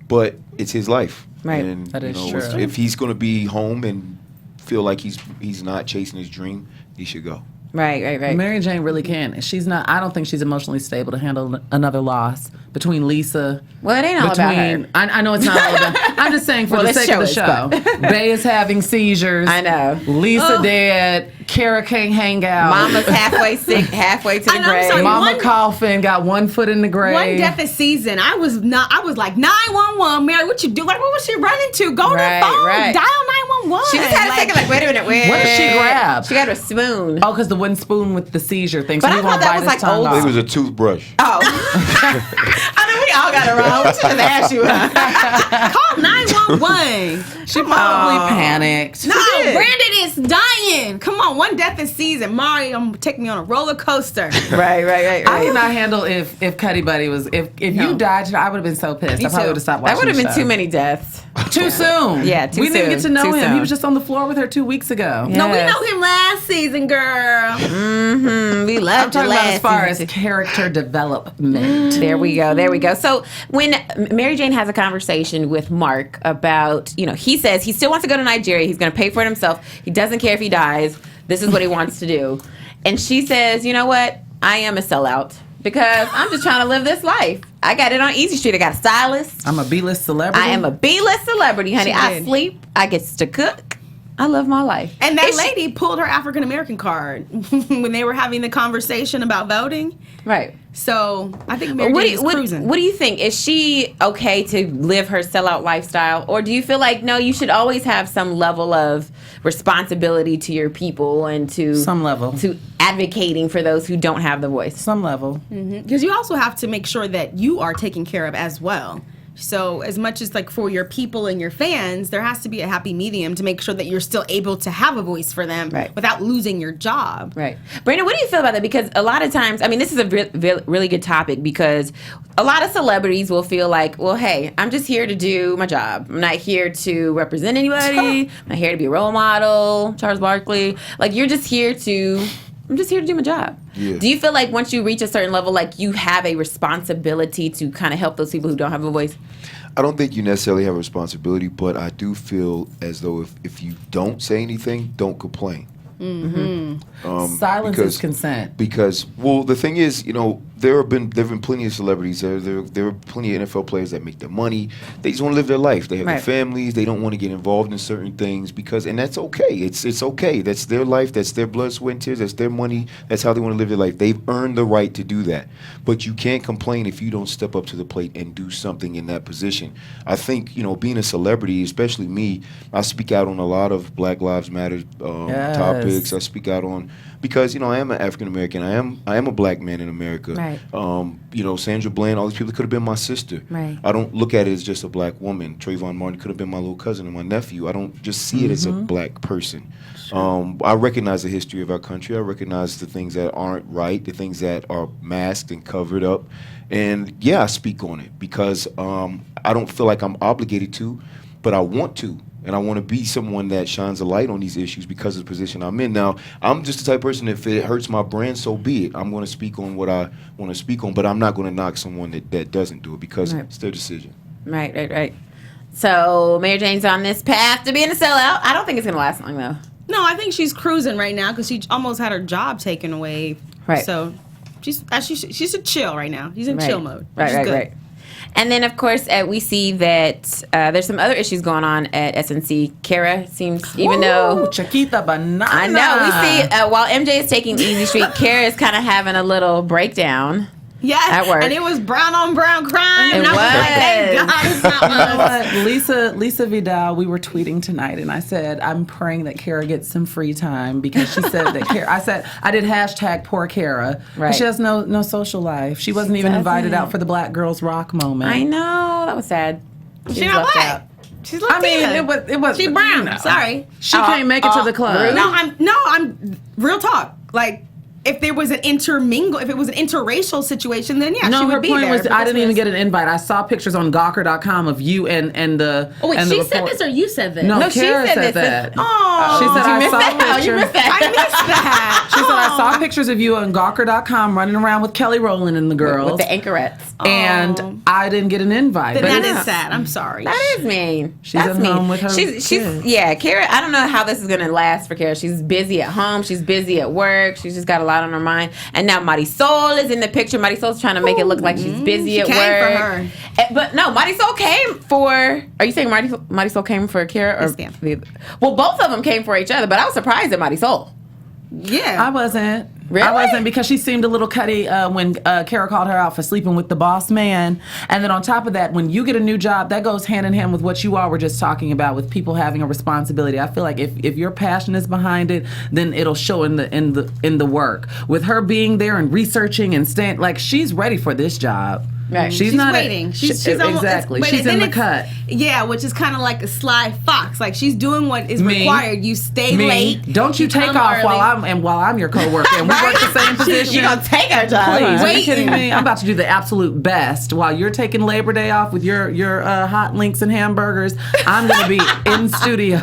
E: but it's his life.
B: Right.
E: And
D: That is
E: if
D: true.
E: if he's going to be home and feel like he's not chasing his dream, he should go.
B: Right.
D: Mary Jane really can. She's not. I don't think she's emotionally stable to handle another loss between Lisa.
B: Well, it ain't all about her.
D: I know it's not all about. I'm just saying for
B: Well,
D: the
B: this
D: sake of the
B: show
D: show. Bay is having seizures.
B: I know.
D: Lisa dead. Kara can't hang out.
B: Mama's halfway sick, halfway to the
C: I know, I'm
B: grave.
C: sorry,
D: Mama
C: one-
D: coughing, got one foot in the grave.
C: One death a season. I was like 911, Mary. What you do? Like, what was she running to? Go to
B: Right,
C: the phone.
B: right.
C: Dial 911.
B: She just had to think of wait a minute, wait.
D: What did she grab?
B: She got her spoon.
D: Oh, because the wooden spoon with the seizure thing. So
B: But
D: he
B: I
D: won't
B: thought that
D: bite
B: was
D: his
B: like
D: tongue
B: old
E: I think
D: off.
E: it was a toothbrush.
B: Oh. I mean, we all got it wrong. We should have asked you.
C: Call 911.
D: She probably panicked.
C: No, Brandon is dying. Come on, one death a season. Mario, take me on a roller coaster.
B: Right.
D: I cannot handle if Cuddy Buddy was if you died today, I would have been so pissed. I probably would have stopped watching.
B: That would have
D: the
B: been
D: show.
B: too many deaths.
D: Too soon.
B: Yeah, too
D: We didn't get to
B: soon.
D: know
B: Too
D: him.
B: soon.
D: He was just on the floor with her 2 weeks ago.
B: Yeah.
C: No, we
B: Yes.
C: know him last season, girl.
B: We
D: I'm
B: loved
D: talking
B: you
D: about
B: last
D: as far
B: season.
D: as character development.
B: There we go. So when Mary Jane has a conversation with Mark about, he says he still wants to go to Nigeria. He's going to pay for it himself. He doesn't care if he dies. This is what he wants to do. And she says, you know what? I am a sellout. because I'm just trying to live this life. I got it on Easy Street. I got a stylist.
D: I'm a B-list celebrity.
B: I am a B-list celebrity, honey.
C: She
B: I
C: did.
B: sleep. I get to cook. I love my life.
C: And that
B: Is she-
C: lady pulled her African American card when they were having the conversation about voting.
B: Right.
C: So I think Mary Jane is cruising.
B: What do you think? Is she okay to live her sellout lifestyle? Or do you feel like, no, you should always have some level of responsibility to your people and to
D: Some level.
B: to advocating for those who don't have the voice?
D: Some level.
C: Because you also have to make sure that you are taken care of as well. So as much as like for your people and your fans, there has to be a happy medium to make sure that you're still able to have a voice for them
B: Right.
C: without losing your job.
B: Right. Brandon, what do you feel about that? Because a lot of times, I mean, this is a really good topic because a lot of celebrities will feel like, well, hey, I'm just here to do my job. I'm not here to represent anybody. I'm not here to be a role model, Charles Barkley. Like, I'm just here to do my job.
E: Yeah.
B: Do you feel like once you reach a certain level, like you have a responsibility to kind of help those people who don't have a voice?
E: I don't think you necessarily have a responsibility, but I do feel as though if you don't say anything, don't complain.
D: Silence
E: because-
D: is consent.
E: Because, well, the thing is, there have been plenty of celebrities. There are plenty of NFL players that make their money. They just want to live their life. They have their
B: Right.
E: families. They don't want to get involved in certain things and that's okay. It's okay. That's their life. That's their blood, sweat, and tears. That's their money. That's how they want to live their life. They've earned the right to do that. But you can't complain if you don't step up to the plate and do something in that position. I think, being a celebrity, especially me, I speak out on a lot of Black Lives Matter
D: Yes.
E: topics. I speak out on because I am an African American. I am a black man in America.
B: Right.
E: Sandra Bland, all these people could have been my sister.
B: Right.
E: I don't look at it as just a black woman. Trayvon Martin could have been my little cousin and my nephew. I don't just see it as a black person. I recognize the history of our country. I recognize the things that aren't right, the things that are masked and covered up. And yeah, I speak on it because I don't feel like I'm obligated to, but I want to. And I want to be someone that shines a light on these issues because of the position I'm in. Now, I'm just the type of person, if it hurts my brand, so be it. I'm going to speak on what I want to speak on, but I'm not going to knock someone that doesn't do it because
B: Right.
E: it's their decision.
B: Right. So Mary Jane's on this path to being a sellout. I don't think it's going to last long, though.
C: No, I think she's cruising right now because she almost had her job taken away.
B: Right.
C: So she's a chill right now. She's in chill mode. which is good.
B: Right. And then, of course, we see that there's some other issues going on at SNC. Kara seems, even though...
D: Chiquita banana.
B: I know. We see, while MJ is taking Easy Street, Kara is kind of having a little breakdown.
C: Yes.
B: At work.
C: And it was brown on brown crime.
B: It
C: and I was like, thank
B: was.
C: God it's not
D: You know
C: us.
D: what? Lisa Vidal, we were tweeting tonight, and I said, I'm praying that Kara gets some free time because she said that Kara, I did hashtag poor Kara.
B: Right.
D: She has no social life. She wasn't even invited out for the Black Girls Rock moment.
B: I know. That was sad.
C: She's not
B: left
C: black.
B: out.
C: She's
D: I mean,
C: Latina.
D: it was.
C: She's brown. Sorry.
D: She can't make it to the club.
C: I'm real talk. Like, if there was an intermingle, if it was an interracial situation, then yeah, she
D: No,
C: would
D: her
C: be
D: point
C: there.
D: was
C: But
D: I
C: this
D: didn't even
C: was-
D: get an invite. I saw pictures on Gawker.com of you and the.
C: Oh wait,
D: and the
C: she said
D: report.
C: this or you said this?
D: No,
B: she
D: Kara
B: said
D: said
B: this.
D: that.
C: Oh,
D: She said
B: You
D: I
B: missed
D: saw
B: that. You
D: pictures.
B: missed that.
C: I missed that.
D: She said I saw pictures of you on Gawker.com running around with Kelly Rowland and the girls,
B: With the anchorettes.
D: and I didn't get an invite.
C: Then
D: But
C: that
D: it's-
C: is sad. I'm sorry.
B: That is mean.
D: She's
B: That's
D: at
B: mean.
D: home with her
B: She's
D: kids.
B: yeah, Kara. I don't know how this is gonna last for Kara. She's busy at home. She's busy at work. She's just got a lot on her mind. And now Marisol is in the picture. Marisol's trying to make it look like she's busy
C: She
B: at
C: came
B: work.
C: for her.
B: But no, Marisol came for. Are you saying Marisol came for Kara? Or
C: Yes, ma'am.
B: well, both of them came for each other. But I was surprised at Marisol.
C: Yeah.
D: I wasn't.
B: Really?
D: I wasn't because she seemed a little cutty when Kara called her out for sleeping with the boss man. And then on top of that, when you get a new job, that goes hand in hand with what you all were just talking about with people having a responsibility. I feel like if your passion is behind it, then it'll show in the work. With her being there and researching and staying, like she's ready for this job.
B: Right.
D: She's
C: not
D: not
C: waiting. She's almost,
D: exactly.
C: but
D: She's
C: then
D: in the
C: it's-
D: cut.
C: Yeah, which is kind of like a sly fox. Like she's doing what is
D: Me.
C: required. You stay
D: Me,
C: late.
D: don't you take
C: come
D: off
C: early.
D: while I'm your coworker and we work the same position.
B: You gonna take her job?
D: Please, are you
C: Wait.
D: kidding me? I'm about to do the absolute best while you're taking Labor Day off with your hot links and hamburgers. I'm gonna be in studio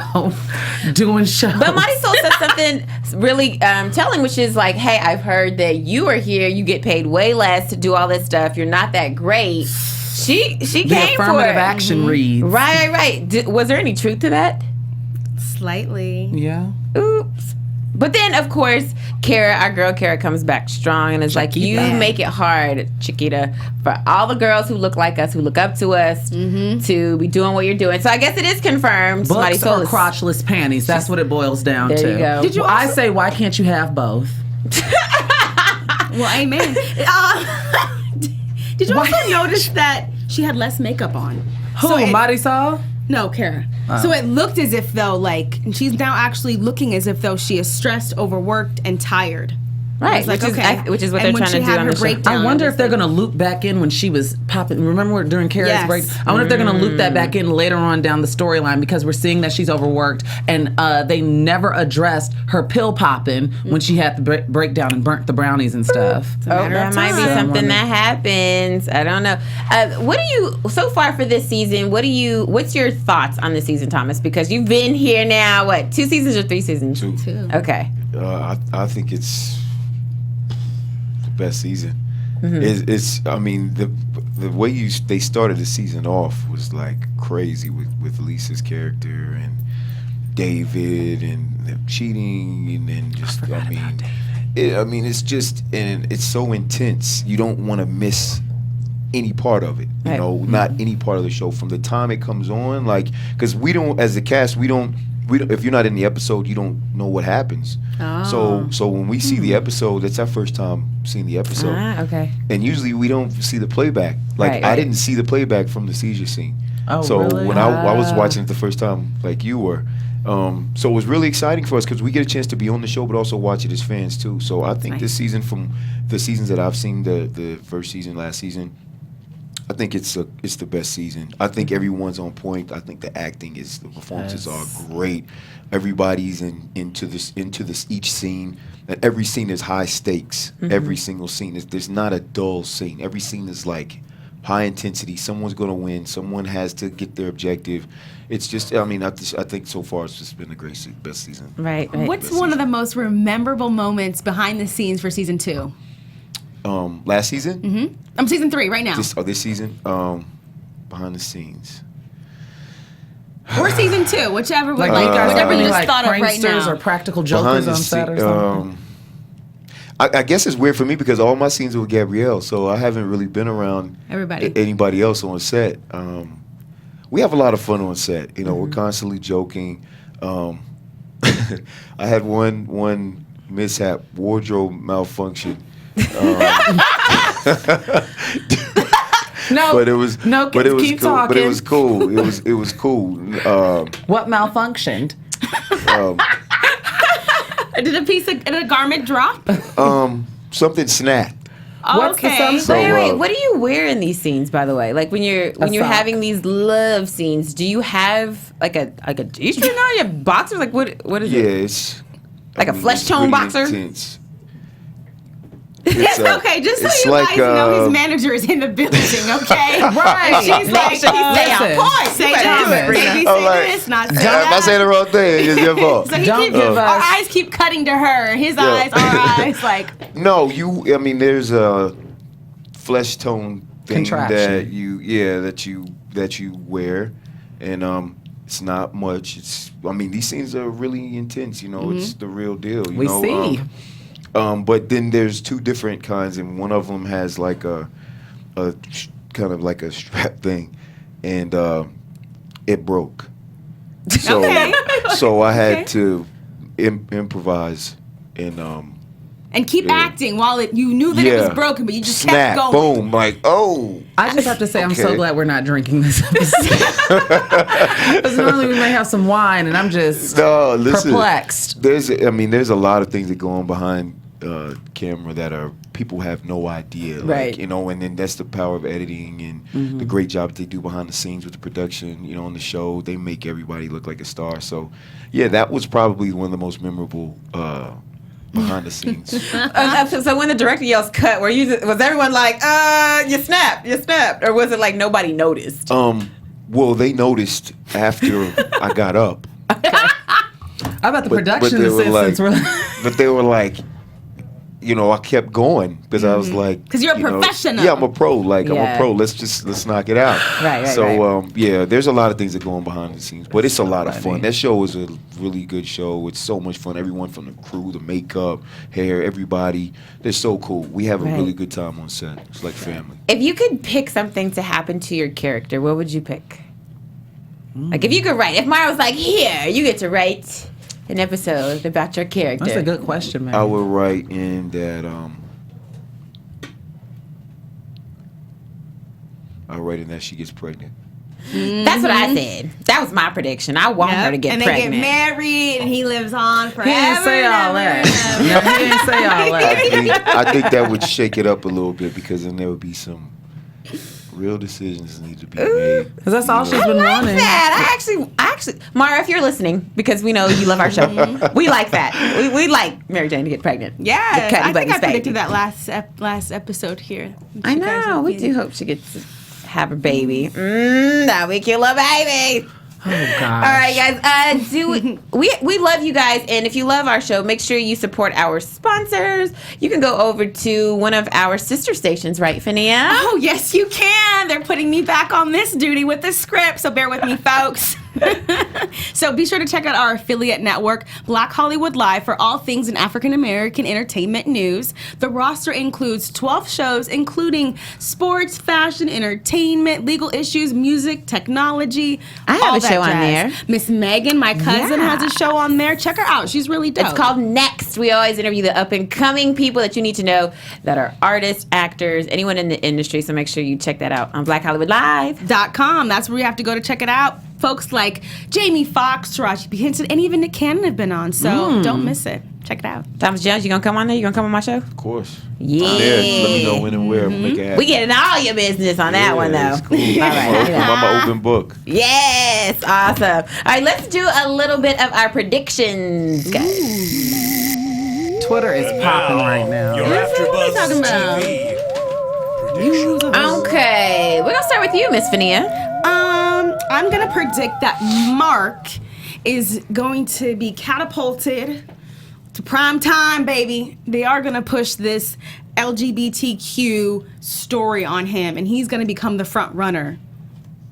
D: doing shows.
B: But Marisol said something really telling, which is like, hey, I've heard that you are here. You get paid way less to do all this stuff. You're not that great. She
D: the
B: came for
D: affirmative
B: it.
D: action reads.
B: Right. Was there any truth to that?
C: Slightly.
D: Yeah.
B: Oops. But then, of course, our girl Kara comes back strong and is like, you make it hard, Chiquita, for all the girls who look like us, who look up to us, to be doing what you're doing. So I guess it is confirmed.
D: Books or crotchless panties. That's what it boils down to.
B: There you go.
D: I say, why can't you have both?
C: Well, amen. Did you also notice that she had less makeup on?
D: Who, Marisol?
C: No, Kara. So it looked as if though, like, and she's now actually looking as if though she is stressed, overworked, and tired.
B: Right, which is what they're trying to do on the show.
D: I wonder if they're going to loop back in when she was popping. Remember during Kara's break? I wonder if they're going to loop that back in later on down the storyline, because we're seeing that she's overworked, and they never addressed her pill popping when she had the breakdown and burnt the brownies and stuff.
B: That might be something that happens. I don't know. What do you, so far for this season, what's your thoughts on the season, Thomas? Because you've been here now, 2 seasons or 3 seasons?
E: 2.
B: Okay.
E: I think it's best season. It's I mean the way they started the season off was like crazy with Lisa's character and David and them cheating, and then just I mean it's just, and it's so intense. You don't want to miss any part of it, you know, not any part of the show from the time it comes on, like, because we don't, as a cast, we don't, if you're not in the episode, you don't know what happens. So when we see the episode, that's our first time seeing the episode.
B: Okay.
E: And usually we don't see the playback. Like, I didn't see the playback from the seizure scene. So
D: really?
E: when I was watching it the first time, like you were, so it was really exciting for us because we get a chance to be on the show, but also watch it as fans too. So I think this season, from the seasons that I've seen, the first season, last season, I think it's the best season. I think everyone's on point. I think the performances are great. Everybody's into this each scene. And every scene is high stakes. Every single scene there's not a dull scene. Every scene is like high intensity. Someone's going to win. Someone has to get their objective. It's just, I mean, I think so far it's just been a best season.
B: Right.
C: What's one of the most memorable moments behind the scenes for season 2?
E: Last season?
C: I'm season 3 right now.
E: This season? Behind the scenes.
C: Or season 2, whichever
D: like,
C: whatever you just
D: like
C: thought of right now.
D: Or practical jokers on set or something.
E: I guess it's weird for me because all my scenes are with Gabrielle, so I haven't really been around anybody else on set. We have a lot of fun on set. You know, we're constantly joking. I had one mishap, wardrobe malfunction.
D: No,
E: but it was
D: no.
E: But it was
D: keep
E: cool.
D: talking.
E: But it was cool. It was cool.
D: What malfunctioned?
C: Did a garment drop?
E: Something snapped.
C: Okay.
B: Wait. What do you wear in these scenes, by the way? Like when you're having these love scenes, do you have like a G-string on your boxers? Like what is it?
E: Yeah, it's
B: like a flesh tone boxer.
E: Intense.
C: Yes, okay, just so you guys know his manager is in the building, okay?
D: Right.
C: She's like,
D: Listen,
C: say this, not say that.
E: I'm not saying the wrong thing. It's your fault.
C: So our eyes keep cutting to her. His eyes, our eyes, like.
E: No, there's a flesh tone thing that you wear, and it's not much. These scenes are really intense. You know, it's the real deal.
D: We see.
E: But then there's 2 different kinds, and one of them has like a kind of like a strap thing, and it broke. So so I had to improvise and
C: keep acting while you knew that it was broken, but you just kept going.
E: Boom, like, oh.
D: I just have to say, I'm so glad we're not drinking this episode. Because normally we may have some wine, and I'm just perplexed.
E: There's a lot of things that go on behind camera that people have no idea.
B: Right.
E: Like, and then that's the power of editing and the great job that they do behind the scenes with the production, on the show. They make everybody look like a star. So, yeah, that was probably one of the most memorable behind the scenes.
B: So when the director yells cut, was everyone like, you snapped, or was it like nobody noticed?
E: Well, they noticed after I got up.
D: How about the production assistants?
E: But they were like, I kept going because I was like,
C: because you're a professional.
E: Yeah, I'm a pro. Like I'm
B: Yeah.
E: a pro. Let's knock it out.
B: Right.
E: So there's a lot of things that go on behind the scenes, but it's a lot of
D: funny.
E: fun. That show was a really good show. It's so much fun. Everyone from the crew, the makeup, hair, everybody. They're so cool. We have a
B: Right.
E: really good time on set. It's like family.
B: If you could pick something to happen to your character, what would you pick? Like if you could write, if Mara was like, here, you get to write an episode about your character.
D: That's a good question, man.
E: I would write in that. I'll write in that she gets pregnant.
B: That's what I said. That was my prediction. I want her to get
C: and
B: pregnant.
C: they get married, and he lives on forever.
D: He didn't say all that. No, he didn't say all that.
E: I think that would shake it up a little bit because then there would be some real decisions need to be made.
D: Because that's all she's been wanting.
B: That. I actually, Mara, if you're listening, because we know you love our show, we like that. We like Mary Jane to get pregnant.
C: Yeah,
B: The Cutty
C: I think
B: Buttons
C: I predicted
B: baby.
C: that last episode here.
B: I
C: You guys
B: know.
C: will
B: We
C: be-
B: do hope she gets to have a baby. That we kill a baby.
D: Oh, gosh.
B: All right, guys. We love you guys, and if you love our show, make sure you support our sponsors. You can go over to one of our sister stations, right, Fahina?
C: Oh, yes, you can. They're putting me back on this duty with the script, so bear with me, folks. So be sure to check out our affiliate network, Black Hollywood Live, for all things in African American entertainment news. The roster includes 12 shows, including sports, fashion, entertainment, legal issues, music, technology.
B: I have
C: all
B: a
C: that
B: show on
C: jazz.
B: there.
C: Miss Megan, my cousin,
B: Yeah.
C: has a show on there. Check her out. She's really dope.
B: It's called Next. We always interview the up and coming people that you need to know that are artists, actors, anyone in the industry. So make sure you check that out on Black Hollywood Live.
C: .com. That's where you have to go to check it out. Folks like Jamie Foxx, Taraji P. Henson, and even Nick Cannon have been on, so don't miss it. Check it out.
B: Thomas Jones, you gonna come on there? You gonna come on my show?
E: Of course.
B: Yeah.
E: I'm there. Just let me know when and where. Make it happen.
B: We getting all your business on that one though.
E: It's cool.
B: All right.
E: I'm an open book.
B: Yes, awesome. All right, let's do a little bit of our predictions, guys.
D: Twitter is popping right now.
A: Your
C: What are you talking about?
A: TV.
B: Okay, we're gonna start with you, Miss Fahina.
C: I'm gonna predict that Mark is going to be catapulted to prime time, baby. They are gonna push this LGBTQ story on him, and he's gonna become the front runner,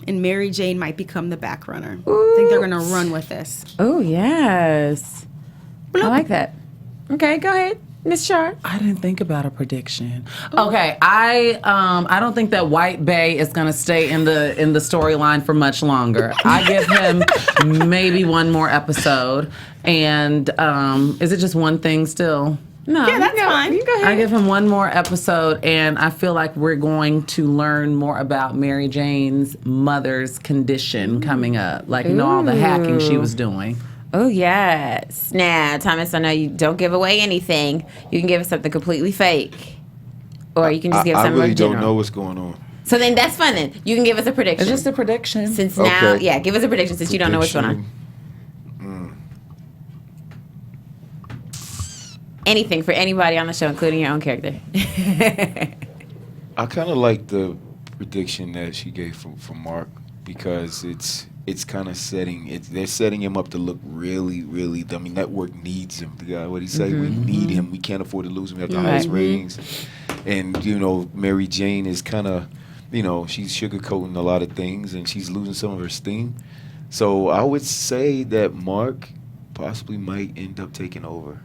C: and Mary Jane might become the back runner. I think they're gonna run with this.
B: Oh yes, I like that. Okay, go ahead, Miss Shar.
D: I didn't think about a prediction. Okay, I don't think that White Bay is gonna stay in the storyline for much longer. I give him maybe one more episode, and is it just one thing still?
B: No,
C: Yeah, that's fine.
B: You go ahead.
D: I give him one more episode, and I feel like we're going to learn more about Mary Jane's mother's condition coming up. Like, all the hacking she was doing.
B: Oh yes. Now, Thomas, I know you don't give away anything. You can give us something completely fake, or you can just give us
E: I
B: something
E: really
B: more
E: don't
B: general.
E: know what's going on.
B: So then that's fun. Then you can give us a prediction.
D: It's just a prediction.
B: Since now,
E: Okay.
B: yeah, give us a prediction since you don't know what's going on. Anything for anybody on the show, including your own character.
E: I kind of like the prediction that she gave for Mark because it's kind of they're setting him up to look really, really. I mean, network needs him. The guy, what he say? We need him. We can't afford to lose him. We have the highest ratings, and Mary Jane is kind of, she's sugarcoating a lot of things, and she's losing some of her steam. So I would say that Mark possibly might end up taking over.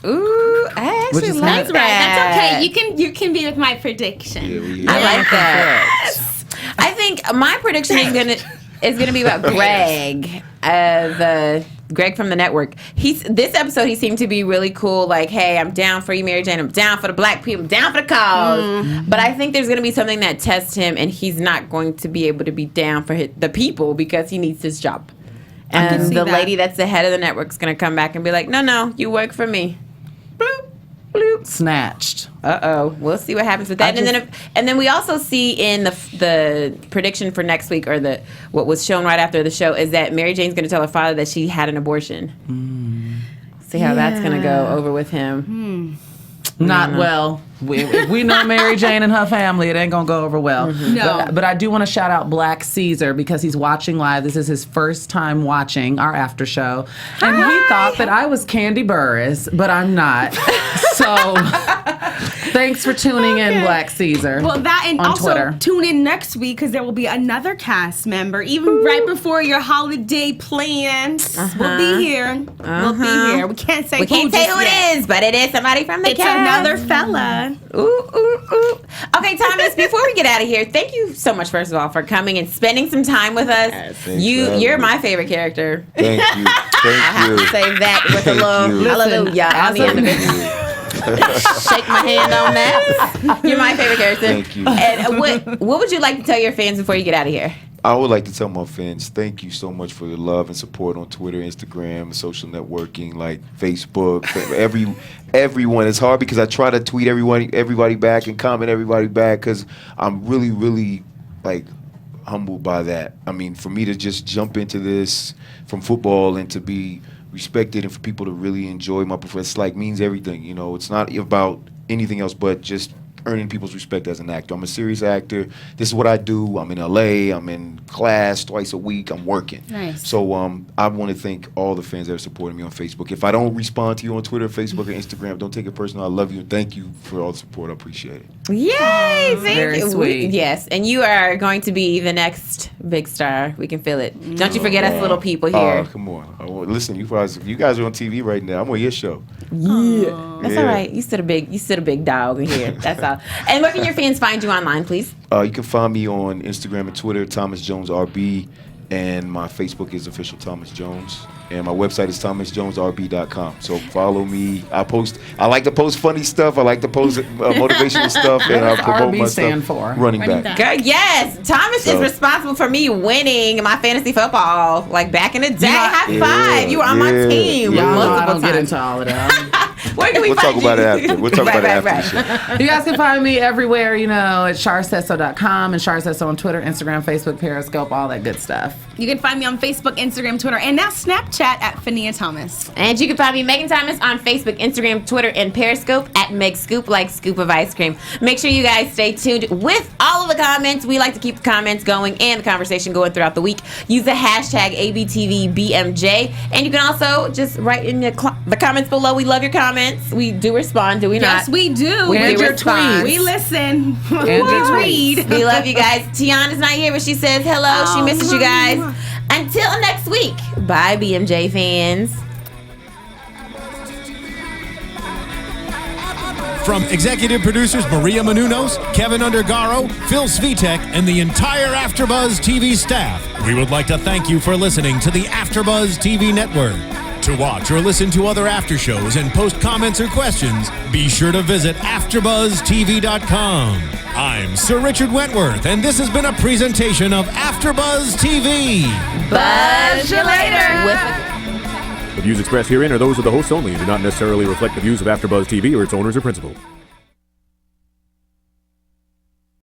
B: Ooh, I
D: Which
B: actually
D: is
B: like
D: nice.
B: that.
C: That's okay. You can be with my prediction.
B: I like that. I think my prediction is gonna be about Greg, Greg from the network. This episode he seemed to be really cool. Like, hey, I'm down for you, Mary Jane. I'm down for the black people. I'm down for the cause. But I think there's gonna be something that tests him, and he's not going to be able to be down for the people because he needs his job. And
C: see
B: the
C: that.
B: lady that's the head of the network is gonna come back and be like, no, you work for me. Bloop, bloop.
D: Snatched.
B: We'll see what happens with that. And then we also see in the prediction for next week, or what was shown right after the show, is that Mary Jane's going to tell her father that she had an abortion. See how that's going to go over with him.
D: Not well. If we know Mary Jane and her family, it ain't gonna go over well.
C: No.
D: But I do want to shout out Black Caesar because he's watching live. This is his first time watching our after show. And he thought that I was Candy Burris, but I'm not. So thanks for tuning in, Black Caesar.
C: Well, that and
D: on
C: also
D: Twitter.
C: tune in next week because there will be another cast member, even right before your holiday plans. We'll be here. We'll be here. We can't say
B: We can't say who
C: just yet.
B: it is, but it is somebody from the
C: It's
B: cast.
C: another fella.
B: Ooh, ooh, ooh. Okay, Thomas, before we get out of here, thank you so much, first of all, for coming and spending some time with us.
E: Thanks for having
B: You're
E: me.
B: my favorite character.
E: Thank you.
B: I have
E: Thank
B: to
E: you.
B: say that with a
E: Thank
B: little
E: you.
B: hallelujah on the end of it. Shake my hand on that. You're my favorite character.
E: Thank you.
B: And what would you like to tell your fans before you get out of here?
E: I would like to tell my fans, thank you so much for the love and support on Twitter, Instagram, social networking, like Facebook, everyone. It's hard because I try to tweet everybody back and comment everybody back because I'm really, really like humbled by that. I mean, for me to just jump into this from football and to be respected and for people to really enjoy my performance, it's like means everything. You know, it's not about anything else but just earning people's respect as an actor. I'm a serious actor. This is what I do. I'm in LA. I'm in class twice a week. I'm working.
C: Nice.
E: So I want to thank all the fans that are supporting me on Facebook. If I don't respond to you on Twitter, Facebook, or Instagram, don't take it personal. I love you and thank you for all the support. I appreciate it.
B: Yay! Thank
D: very
B: you.
D: sweet.
B: Yes, and you are going to be the next big star. We can feel it. Don't you forget us little people here.
E: Oh, come on. Oh, listen, you guys are on TV right now. I'm on your show.
B: That's all right. You sit a big dog in here. That's all. And where can your fans find you online, please?
E: You can find me on Instagram and Twitter, Thomas Jones RB, and my Facebook is official Thomas Jones, and my website is thomasjonesrb.com. So follow me. I like to post funny stuff. I like to post motivational stuff, and I promote
D: RB
E: my
D: stand
E: stuff.
D: for?
E: Running back.
B: Girl, yes. Thomas is
E: So-
B: responsible for me winning my fantasy football, like back in the day. High
E: Yeah,
B: five. You were on my
E: yeah,
B: team
E: yeah.
D: Y'all know I
B: multiple
D: don't get
B: times.
D: into all of that.
B: Where can we
E: We'll
B: find
E: talk about
B: you?
E: it after. We'll talk about it
B: Right.
E: after the show.
D: You guys can find me everywhere, at sharsesso.com and Sharsesso on Twitter, Instagram, Facebook, Periscope, all that good stuff.
C: You can find me on Facebook, Instagram, Twitter, and now Snapchat at Fahina Thomas.
B: And you can find me, Megan Thomas, on Facebook, Instagram, Twitter, and Periscope at Meg Scoop, like scoop of ice cream. Make sure you guys stay tuned with all of the comments. We like to keep the comments going and the conversation going throughout the week. Use the hashtag ABTVBMJ. And you can also just write in the comments below. We love your comments. We do respond, do we not?
C: Yes, we do.
D: And
B: do
D: your
B: respond.
D: tweets.
C: We listen.
D: And
C: we
D: your
C: read.
B: We love you guys. Tiana's not here, but she says hello. She misses you guys. Until next week. Bye, BMJ fans.
A: From executive producers Maria Menounos, Kevin Undergaro, Phil Svitek, and the entire AfterBuzz TV staff, we would like to thank you for listening to the AfterBuzz TV network. To watch or listen to other after shows and post comments or questions, be sure to visit AfterBuzzTV.com. I'm Sir Richard Wentworth, and this has been a presentation of AfterBuzz TV.
B: Buzz you later.
F: The views expressed herein are those of the hosts only and do not necessarily reflect the views of AfterBuzz TV or its owners or principals.